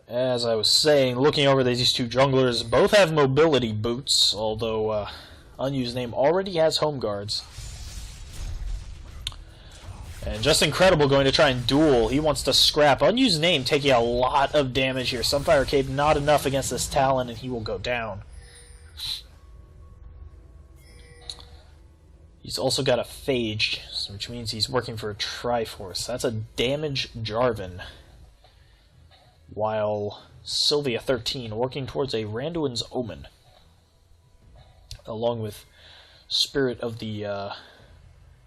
As I was saying, looking over these two junglers, both have mobility boots, although Unused Name already has home guards. And Just Incredible going to try and duel. He wants to scrap. Unused Name taking a lot of damage here. Sunfire Cape not enough against this Talon, and he will go down. He's also got a Phage, which means he's working for a Triforce. That's a damage Jarvan. While Sylvia 13 working towards a Randuin's Omen. Along with Spirit of the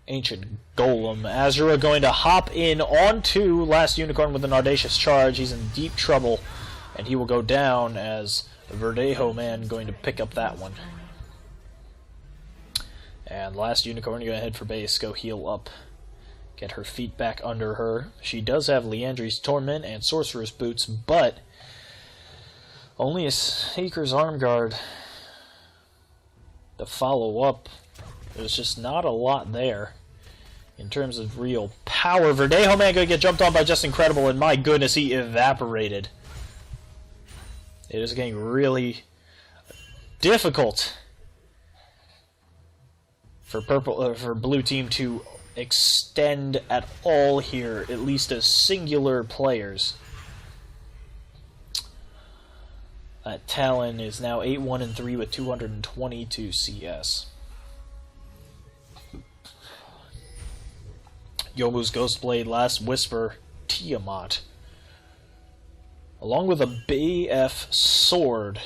Ancient Golem. Azura going to hop in onto Last Unicorn with an audacious charge. He's in deep trouble, and he will go down as Verdejo Man going to pick up that one. And Last Unicorn going to head for base, go heal up. Get her feet back under her. She does have Leandri's Torment and Sorcerer's Boots, but only a Seeker's Arm Guard to follow up. There's just not a lot there in terms of real power. Verdejo Man going to get jumped on by Just Incredible, and my goodness, he evaporated. It is getting really difficult for blue team to extend at all here, at least as singular players. Talon is now 8-1-3 with 222 CS. Yomu's Ghostblade, Last Whisper, Tiamat. Along with a BF Sword.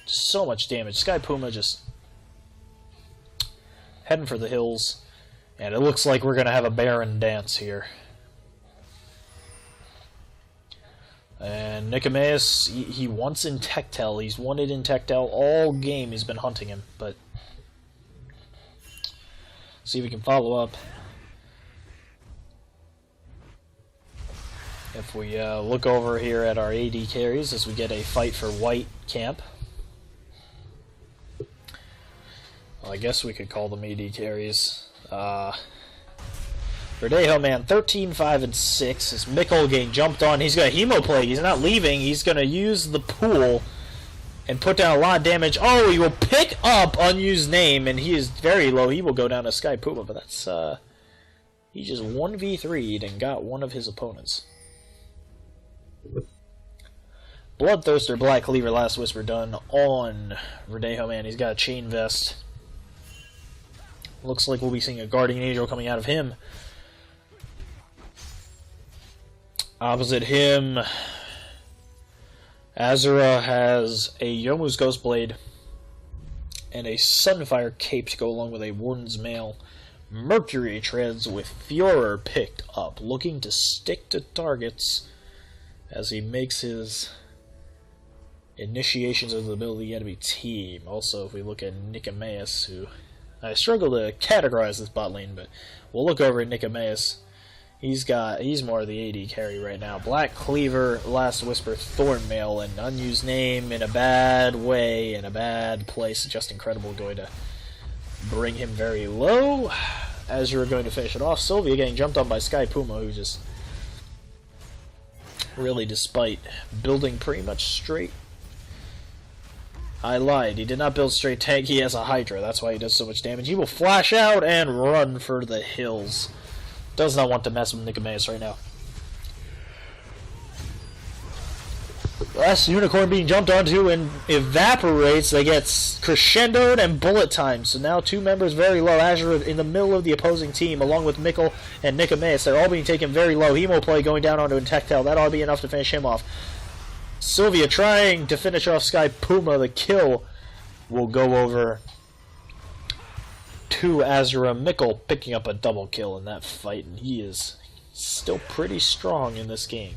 So much damage. Sky Puma just heading for the hills. And it looks like we're going to have a Baron dance here. And Nicomeus, he wants Intectel. He's wanted Intectel all game. He's been hunting him, but see if we can follow up. If we look over here at our AD carries as we get a fight for white camp. Well, I guess we could call them AD carries. Verdejo Man, 13-5-6. Is Mikkel getting jumped on? He's got Hemoplague. He's not leaving. He's going to use the pool and put down a lot of damage. Oh, he will pick up Unused Name, and he is very low. He will go down to Sky Puma, but that's, he just 1v3'd and got one of his opponents. Bloodthirster, Black Cleaver, Last Whisper done on Verdejo Man. He's got a Chain Vest. Looks like we'll be seeing a Guardian Angel coming out of him. Opposite him, Azura has a Yomu's Ghostblade and a Sunfire Cape to go along with a Warden's Mail. Mercury treads with Furor picked up, looking to stick to targets as he makes his initiations of the middle of the enemy team. Also, if we look at Nicomeus, who I struggle to categorize this bot lane, but we'll look over at Nicomeus. He's more of the AD carry right now. Black Cleaver, Last Whisper, Thornmail, and Unused Name in a bad way, in a bad place. Just Incredible going to bring him very low. As you're going to finish it off, Sylvia getting jumped on by Sky Puma, who just really, despite building pretty much straight. I lied. He did not build straight tank. He has a Hydra. That's why he does so much damage. He will flash out and run for the hills. Does not want to mess with Nicomeus right now. Last Unicorn being jumped onto and evaporates. They get crescendoed and bullet time. So now two members very low. Azure in the middle of the opposing team, along with Mikkel and Nicomeus. They're all being taken very low. Hemoplay going down onto Intectel. That ought to be enough to finish him off. Sylvia trying to finish off Sky Puma. The kill will go over to Azura. Mikkel picking up a double kill in that fight, and he is still pretty strong in this game.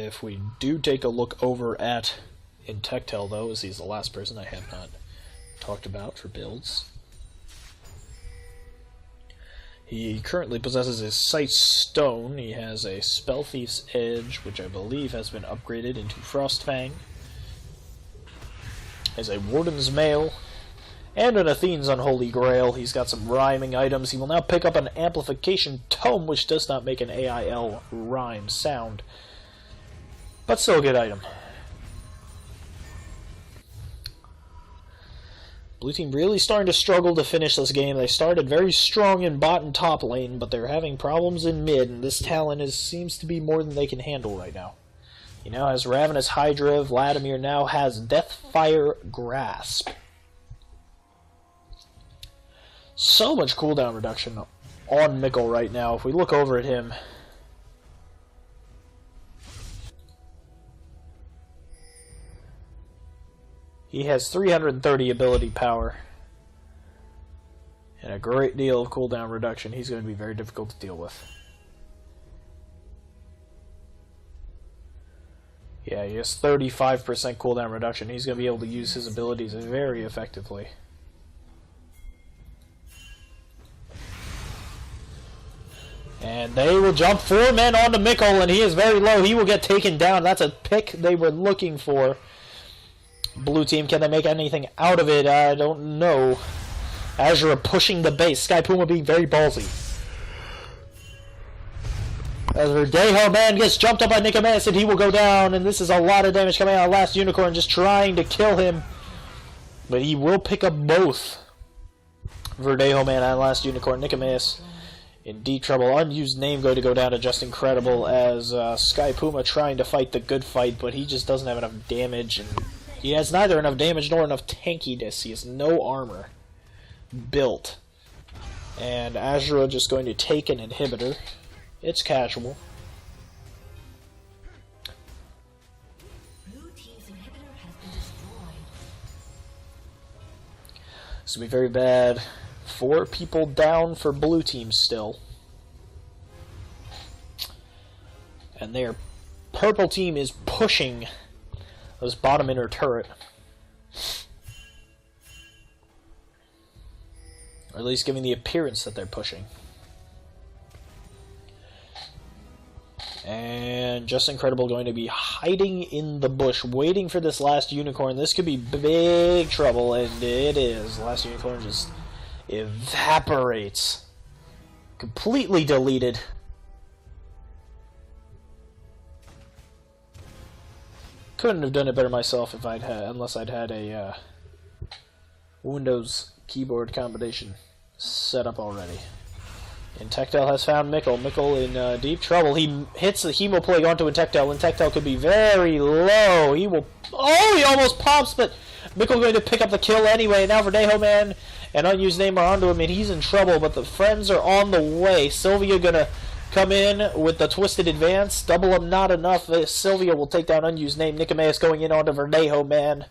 If we do take a look over at Intectel, though, as he's the last person I have not talked about for builds. He currently possesses his Sight Stone. He has a Spell Thief's Edge, which I believe has been upgraded into Frostfang. Has a Warden's Mail, and an Athene's Unholy Grail. He's got some rhyming items. He will now pick up an Amplification Tome, which does not make an AIL rhyme sound, but still a good item. Blue team really starting to struggle to finish this game. They started very strong in bot and top lane, but they're having problems in mid, and this Talon seems to be more than they can handle right now. He now has Ravenous Hydra. Vladimir now has Deathfire Grasp. So much cooldown reduction on Mikkel right now. If we look over at him, he has 330 ability power and a great deal of cooldown reduction. He's going to be very difficult to deal with. Yeah, he has 35% cooldown reduction. He's going to be able to use his abilities very effectively. And they will jump 4 men onto Mikkel, and he is very low. He will get taken down. That's a pick they were looking for. Blue team, can they make anything out of it? I don't know. Azura pushing the base. Sky Puma being very ballsy. As Verdejo man gets jumped up by Nicomaeus, and he will go down. And this is a lot of damage coming out of Last Unicorn, just trying to kill him. But he will pick up both Verdejo man and Last Unicorn. Nicomaeus in deep trouble. Unused name going to go down to Just Incredible as Sky Puma trying to fight the good fight, but he just doesn't have enough damage, and he has neither enough damage nor enough tankiness. He has no armor built. And Azura just going to take an inhibitor. It's casual. Blue team's inhibitor has been destroyed. This will be very bad. 4 people down for blue team still. And their purple team is pushing this bottom inner turret. Or at least giving the appearance that they're pushing. And Just Incredible going to be hiding in the bush, waiting for this Last Unicorn. This could be big trouble, and it is. Last Unicorn just evaporates. Completely deleted. Couldn't have done it better myself if I'd had, unless I'd had a Windows keyboard combination set up already. Intectel has found Mikkel. Mikkel in deep trouble. He hits the Hemoplague onto Intectel. Intectel could be very low. He will... Oh, he almost pops, but Mikkel going to pick up the kill anyway. Now Verdejo man and Unused Name are onto him, and he's in trouble, but the friends are on the way. Sylvia gonna come in with the Twisted Advance. Double him, not enough. Sylvia will take down Unused Name. Nicomaeus going in onto Verdejo man.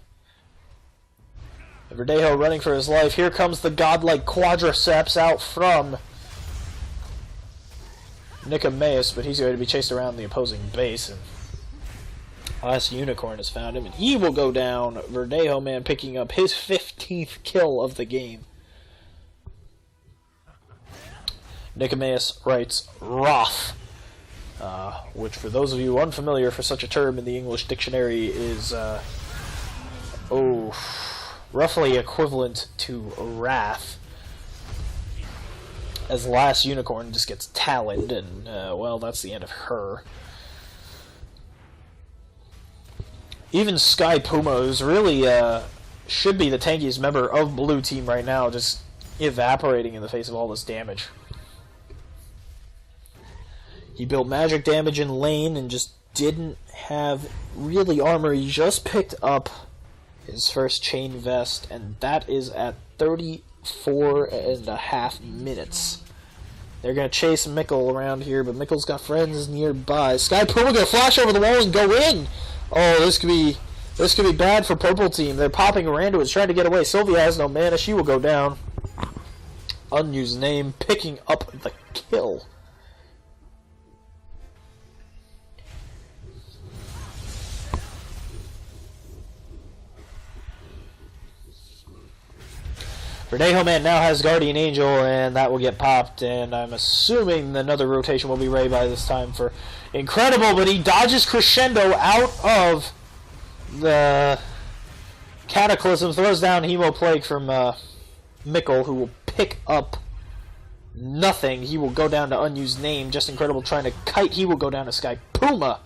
Verdejo running for his life. Here comes the godlike Quadriceps out from Nicomaeus, but he's going to be chased around the opposing base, and Last Unicorn has found him, and he will go down. Verdejo man picking up his 15th kill of the game. Nicomaeus writes Wrath, which for those of you unfamiliar for such a term in the English dictionary is roughly equivalent to wrath. As Last Unicorn just gets taloned, and, well, that's the end of her. Even Sky Puma, who's really, should be the tankiest member of Blue Team right now, just evaporating in the face of all this damage. He built magic damage in lane and just didn't have really armor. He just picked up his first chain vest, and that is at 34.5 minutes. They're going to chase Mikkel around here, but Mikkel's got friends nearby. Sky Puma going to flash over the walls and go in! Oh, this could be bad for purple team. They're popping Randuin, trying to get away. Sylvia has no mana. She will go down. Unused Name picking up the kill. Verdejo Man now has Guardian Angel, and that will get popped, and I'm assuming another rotation will be ready by this time for Incredible, but he dodges Crescendo out of the Cataclysm, throws down Hemo Plague from Mikkel, who will pick up nothing. He will go down to unused name. Just Incredible trying to kite. He will go down to Sky Puma.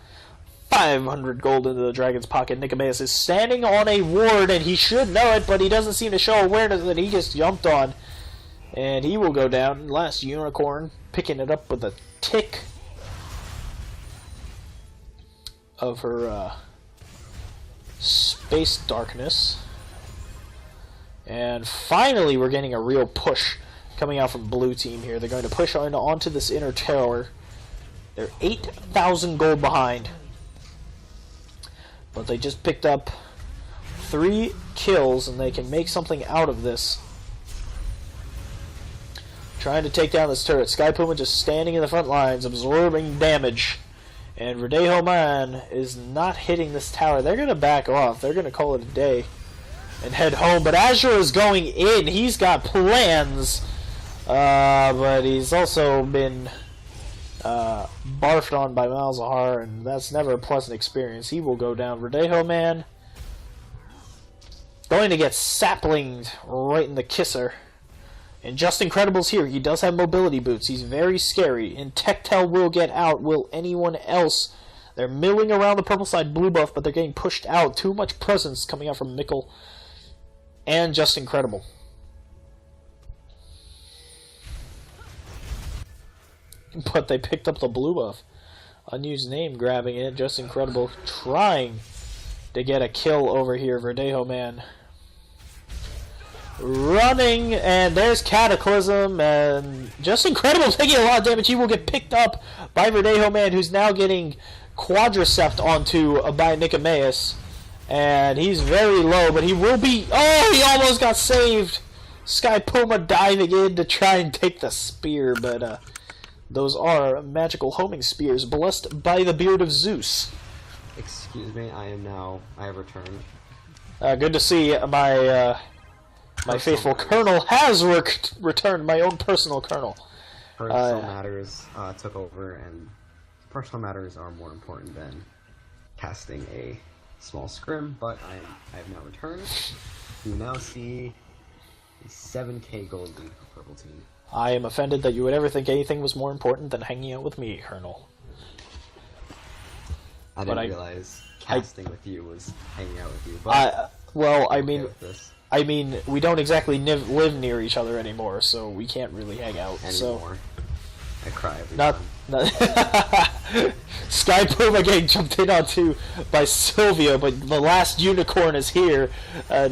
500 gold into the dragon's pocket. Nicomeus is standing on a ward, and he should know it, but he doesn't seem to show awareness that he just jumped on. And he will go down. Last Unicorn picking it up with a tick of her Space Darkness. And finally, we're getting a real push coming out from blue team here. They're going to push onto this inner tower. They're 8,000 gold behind. But they just picked up 3 kills, and they can make something out of this. Trying to take down this turret. Sky Puma just standing in the front lines, absorbing damage. And Verdejo Man is not hitting this tower. They're going to back off. They're going to call it a day and head home. But Azure is going in. He's got plans. But he's also been barfed on by Malzahar, and that's never a pleasant experience. He will go down. Verdejo Man going to get saplinged right in the kisser. And Just Incredible's here. He does have mobility boots. He's very scary. And Tectel will get out. Will anyone else? They're milling around the purple side blue buff, but they're getting pushed out. Too much presence coming out from Mikkel and Just Incredible. But they picked up the blue buff. Unused name grabbing it. Just Incredible trying to get a kill over here. Verdejo Man running, and there's Cataclysm, and Just Incredible taking a lot of damage. He will get picked up by Verdejo Man, who's now getting quadricept onto by Nicomeus. And he's very low, but he will be... Oh, he almost got saved! Sky Puma diving in to try and take the spear, but those are magical homing spears blessed by the beard of Zeus. Excuse me, I have returned. Good to see my faithful colonel has returned, my own personal colonel. Personal matters took over, and personal matters are more important than casting a small scrim, but I have now returned. You now see a 7k gold lead for purple team. I am offended that you would ever think anything was more important than hanging out with me, Colonel. I didn't realize casting with you was hanging out with you, but... well, I mean, we don't exactly live near each other anymore, so we can't really hang out. Anymore. So I cry every not Sky Puma getting jumped in onto by Sylvia, but the last unicorn is here,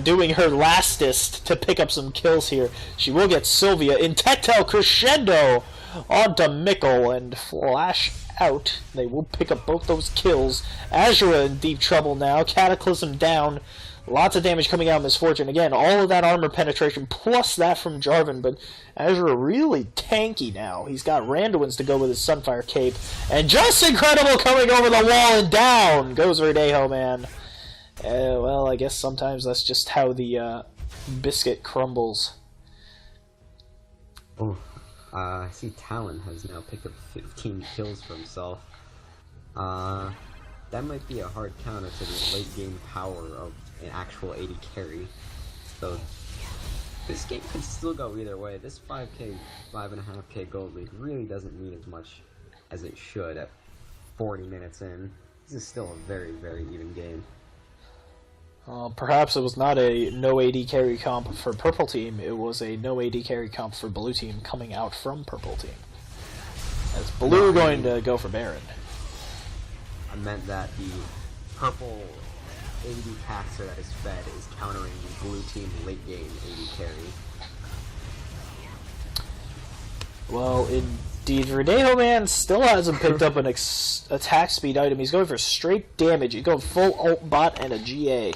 doing her lastest to pick up some kills here. She will get Sylvia in Tectel Crescendo onto Mikkel and flash out. They will pick up both those kills. Azura in deep trouble now. Cataclysm down. Lots of damage coming out of Misfortune. Again, all of that armor penetration, plus that from Jarvan, but Azure really tanky now. He's got Randuin's to go with his Sunfire Cape. And Just Incredible coming over the wall, and down goes Verdejo Man. Well, I guess sometimes that's just how the biscuit crumbles. Oh, I see Talon has now picked up 15 kills for himself. That might be a hard counter to the late game power of an actual 80 carry. So this game could still go either way. This 5k, 5.5k gold lead really doesn't mean as much as it should at 40 minutes in. This is still a very, very even game. Perhaps it was not a no AD carry comp for purple team, it was a no AD carry comp for blue team coming out from purple team. As blue going to go for Baron. I meant that the purple AD caster that is fed is countering the blue team late game AD carry. Well, indeed, Verdejo Man still hasn't picked up an attack speed item. He's going for straight damage. He's going full ult bot and a GA.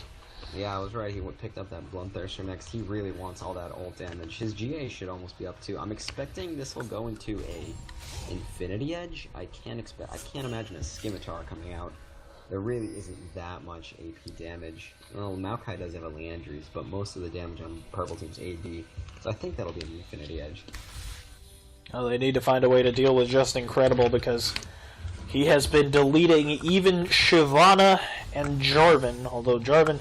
Yeah, I was right. He picked up that Blunt Thirster next. He really wants all that ult damage. His GA should almost be up too. I'm expecting this will go into a Infinity Edge. I can't imagine a Scimitar coming out. there really isn't that much AP damage. Well, Maokai does have a Leandries, but most of the damage on purple team's AD, so I think that'll be an Infinity Edge. Well, they need to find a way to deal with Just Incredible because he has been deleting even Shyvana and Jarvan, although Jarvan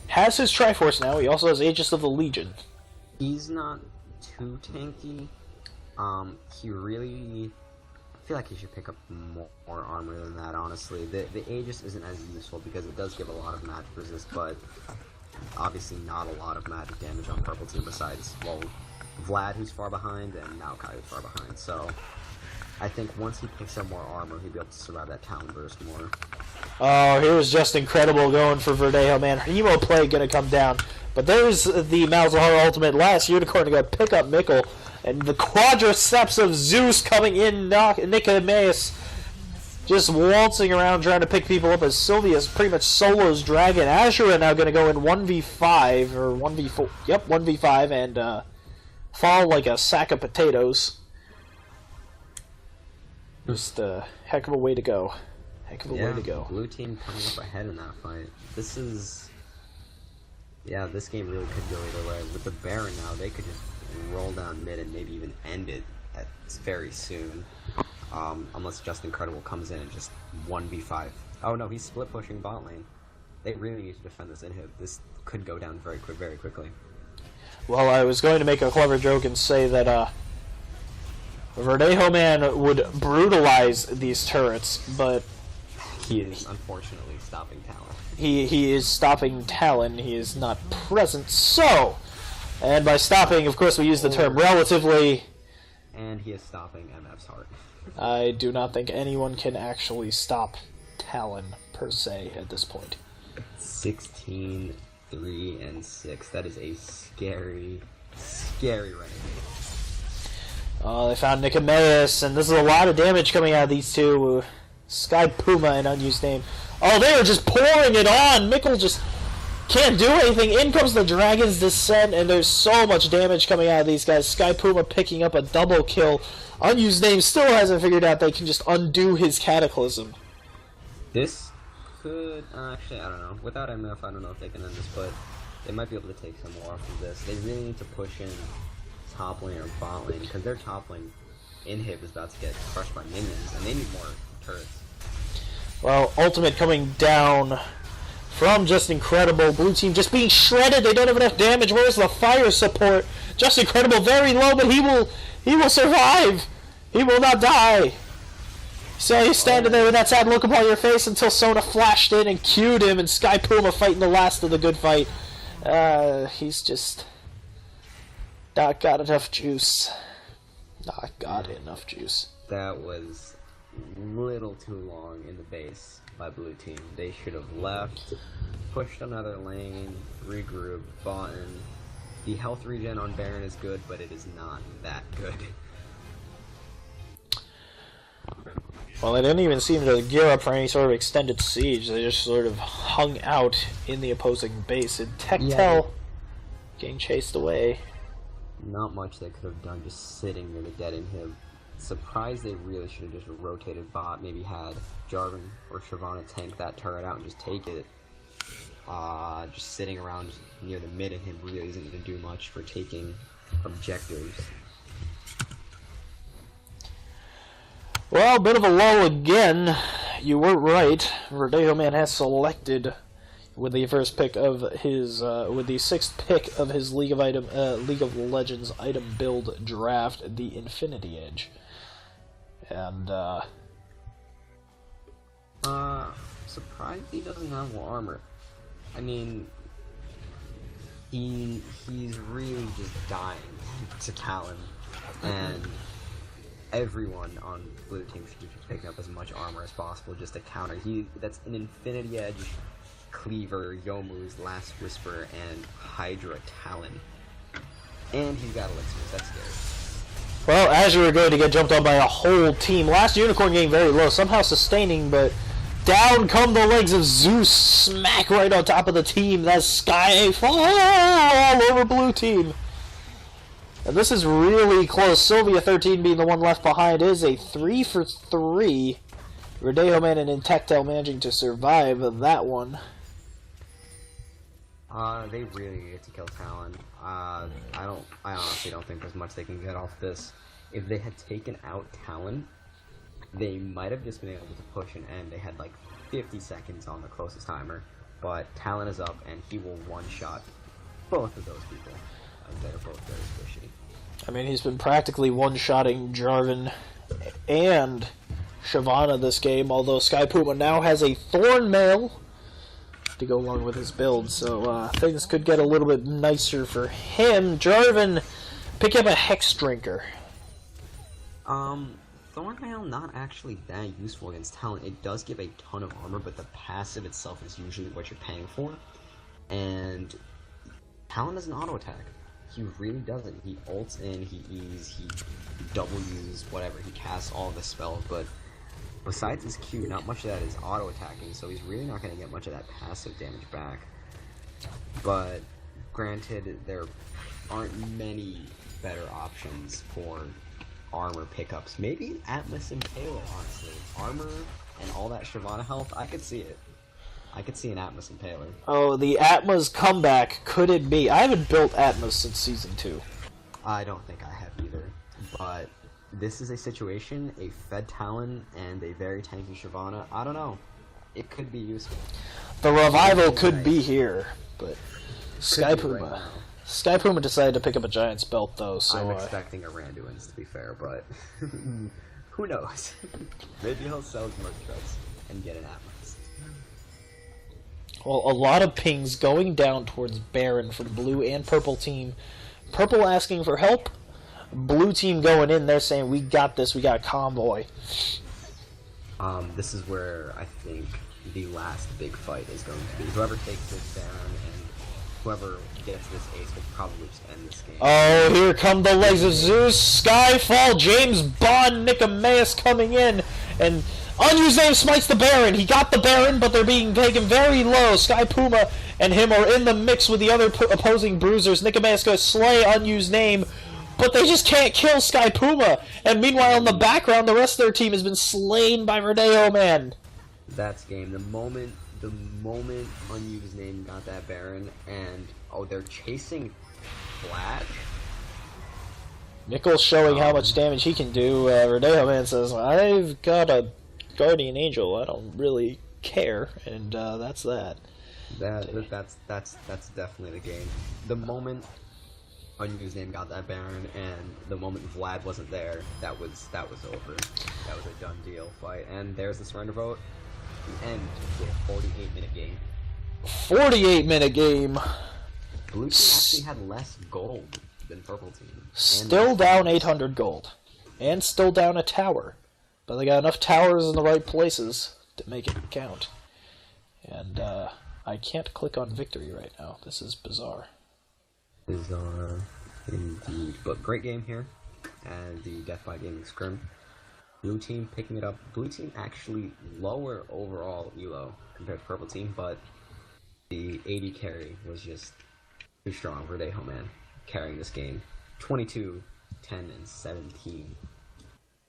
has his Triforce now. He also has Aegis of the Legion. He's not too tanky. He really... I feel like he should pick up more armor than that, honestly. The Aegis isn't as useful because it does give a lot of magic resist, but obviously not a lot of magic damage on purple team besides, well, Vlad, who's far behind, and Maokai, who's far behind. So I think once he picks up more armor, he'll be able to survive that Talon Burst more. Oh, here's Just Incredible going for Verdejo, man. Emo play gonna come down. But there's the Malzahar ultimate. Last Unicorn to go pick up Mikkel. And the Quadriceps of Zeus coming in. Nicomaeus just waltzing around trying to pick people up as Sylvia's pretty much solos Dragon. Azura now going to go in 1v5, or 1v4. Yep, 1v5, and fall like a sack of potatoes. Just a heck of a way to go. Heck of a way to go. Blue team coming up ahead in that fight. This is... Yeah, this game really could go either way. With the Baron now, they could just roll down mid and maybe even end it very soon. Unless Just Incredible comes in and just 1v5. Oh no, he's split pushing bot lane. They really need to defend this inhib. This could go down very quickly. Well, I was going to make a clever joke and say that Verdejo man would brutalize these turrets, but he is unfortunately stopping Talon. He is stopping Talon. He is not present. So, and by stopping, of course, we use the term relatively. And he is stopping MF's heart. I do not think anyone can actually stop Talon per se at this point. 16, 3, and 6. That is a scary renegade. They found Nicomaeus, and this is a lot of damage coming out of these two. Sky Puma, an unused name. Oh, they are just pouring it on! Mikkel just can't do anything. In comes the Dragon's Descent, and there's so much damage coming out of these guys. Sky Puma picking up a double kill. Unused name still hasn't figured out they can just undo his Cataclysm. This could... actually, I don't know. Without MF, I don't know if they can end this, but they might be able to take some more off of this. They really need to push in top lane or bot lane, because their top lane inhib is about to get crushed by minions, and they need more turrets. Well, ultimate coming down from Just Incredible. Blue team just being shredded. They don't have enough damage. Where's the fire support? Just Incredible very low, but he will survive. He will not die. So he's standing there with that sad look upon your face until Sona flashed in and cued him, and Sky Puma fighting the last of the good fight. He's just not got enough juice. Not got enough juice. That was little too long in the base by blue team. They should have left, pushed another lane, regrouped, bought in. The health regen on Baron is good, but it is not that good. Well, they didn't even seem to gear up for any sort of extended siege. They just sort of hung out in the opposing base. And Tectel getting chased away. Not much they could have done just sitting near the dead inhib. Surprised they really should have just rotated bot, maybe had Jarvan or Shyvana tank that turret out and just take it. Just sitting around near the mid and him really isn't going to do much for taking objectives. Well, a bit of a lull again. You were right. Verdejo man has selected with the first pick of his, with the sixth pick of his League of Legends item build draft, the Infinity Edge. And, surprised he doesn't have more armor. I mean, he's really just dying to Talon, and everyone on blue team should be picking up as much armor as possible just to counter. That's an Infinity Edge, Cleaver, Yomu's Last Whisper, and Hydra Talon. And he's got elixirs, that's scary. Well, Azure are going to get jumped on by a whole team. Last Unicorn getting very low, somehow sustaining, but down come the legs of Zeus, smack right on top of the team. That's Skyfall all over blue team. And this is really close. Sylvia 13 being the one left behind is a 3 for 3 Verdejo Man and Intactile managing to survive that one. They really needed to kill Talon. I honestly don't think there's much they can get off this. If they had taken out Talon, they might have just been able to push an end. They had like 50 seconds on the closest timer, but Talon is up and he will one-shot both of those people. They're both very squishy. I mean, he's been practically one-shotting Jarvan and Shyvana this game, although Sky Puma now has a Thorn Mail to go along with his build, so things could get a little bit nicer for him. Jarvan, pick up a Hex Drinker. Thorn Mail not actually that useful against Talon. It does give a ton of armor, but the passive itself is usually what you're paying for. And Talon doesn't auto attack. He really doesn't. He ults in, he E's, he W's, whatever. He casts all the spells, but besides his Q, not much of that is auto attacking, so he's really not going to get much of that passive damage back. But granted, there aren't many better options for armor pickups. Maybe Atlas and Taylor, honestly. Armor and all that Shyvana health, I could see it. I could see an Atlas and Taylor. Oh, the Atmas comeback, could it be? I haven't built Atmas since Season 2. I don't think I have either, but this is a situation, a fed Talon and a very tanky Shyvana. I don't know. It could be useful. The revival could be here, but Sky be right Puma. now. Sky Puma decided to pick up a Giant's belt, though, so I'm expecting a Randuin's, to be fair, but who knows? Maybe he'll sell his merch trucks and get an Atlas. well, a lot of pings going down towards Baron from blue and purple team. Purple asking for help. Blue team going in there saying, we got this, we got a convoy. This is where I think the last big fight is going to be. Whoever takes this Baron and whoever gets this ace will probably just end this game. Oh, here come the legs of Zeus, Skyfall, James Bond, Nicomaeus coming in, and Unused Name smites the Baron. He got the Baron, but they're being taken very low. Sky Puma and him are in the mix with the other opposing bruisers. Nicomaeus goes slay Unused Name, but they just can't kill Sky Puma. And meanwhile, in the background, the rest of their team has been slain by Verdejo Man. That's game. The moment Unused Name got that Baron, and they're chasing Flash. Nichols showing how much damage he can do. Verdejo Man says, I've got a Guardian Angel. I don't really care, and that's that. That's definitely the game. The moment Unused Name got that Baron, and the moment Vlad wasn't there, that was over. That was a done deal fight. And there's the surrender vote. The end to a 48-minute game. 48-minute game. Blue team actually had less gold than purple team. Still down 800 gold. And still down a tower. But they got enough towers in the right places to make it count. And I can't click on victory right now. This is bizarre. Bizarre indeed. But great game here. And the Death by Gaming Scrim. Blue team picking it up. Blue team actually lower overall elo compared to purple team, but the AD carry was just too strong for Verdejo Man carrying this game. 22, 10, and 17.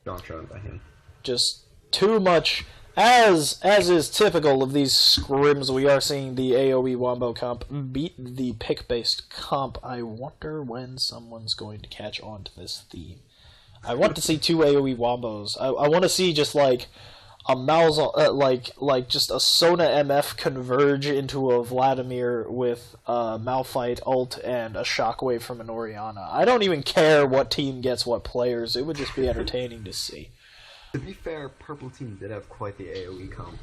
Strong showing by him. Just too much. As is typical of these scrims, we are seeing the AoE Wombo comp beat the pick-based comp. I wonder when someone's going to catch on to this theme. I want to see two AoE Wombos. I want to see just like a mouse, like just a Sona MF converge into a Vladimir with a Malphite ult and a Shockwave from an Orianna. I don't even care what team gets what players. It would just be entertaining to see. To be fair, purple team did have quite the AoE comp.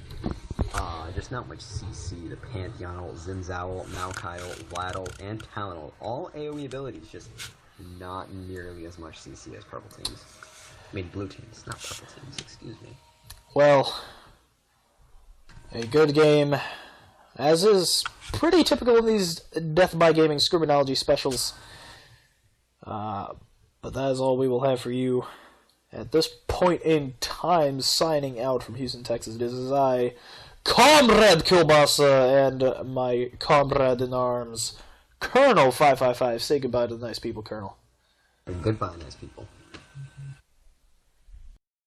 Just not much CC. The Pantheon ult, Zinzao ult, Maokai ult, Vlad ult, and Talon ult. All AoE abilities, just not nearly as much CC as purple teams. I mean, blue teams, not purple teams, excuse me. Well, a good game, as is pretty typical of these Death by Gaming Scriminology specials. But that is all we will have for you at this point in time. Signing out from Houston, Texas, this is I, ComradeKielbasa, and my comrade in arms, Colonel 555. Say goodbye to the nice people, Colonel. And goodbye, nice people.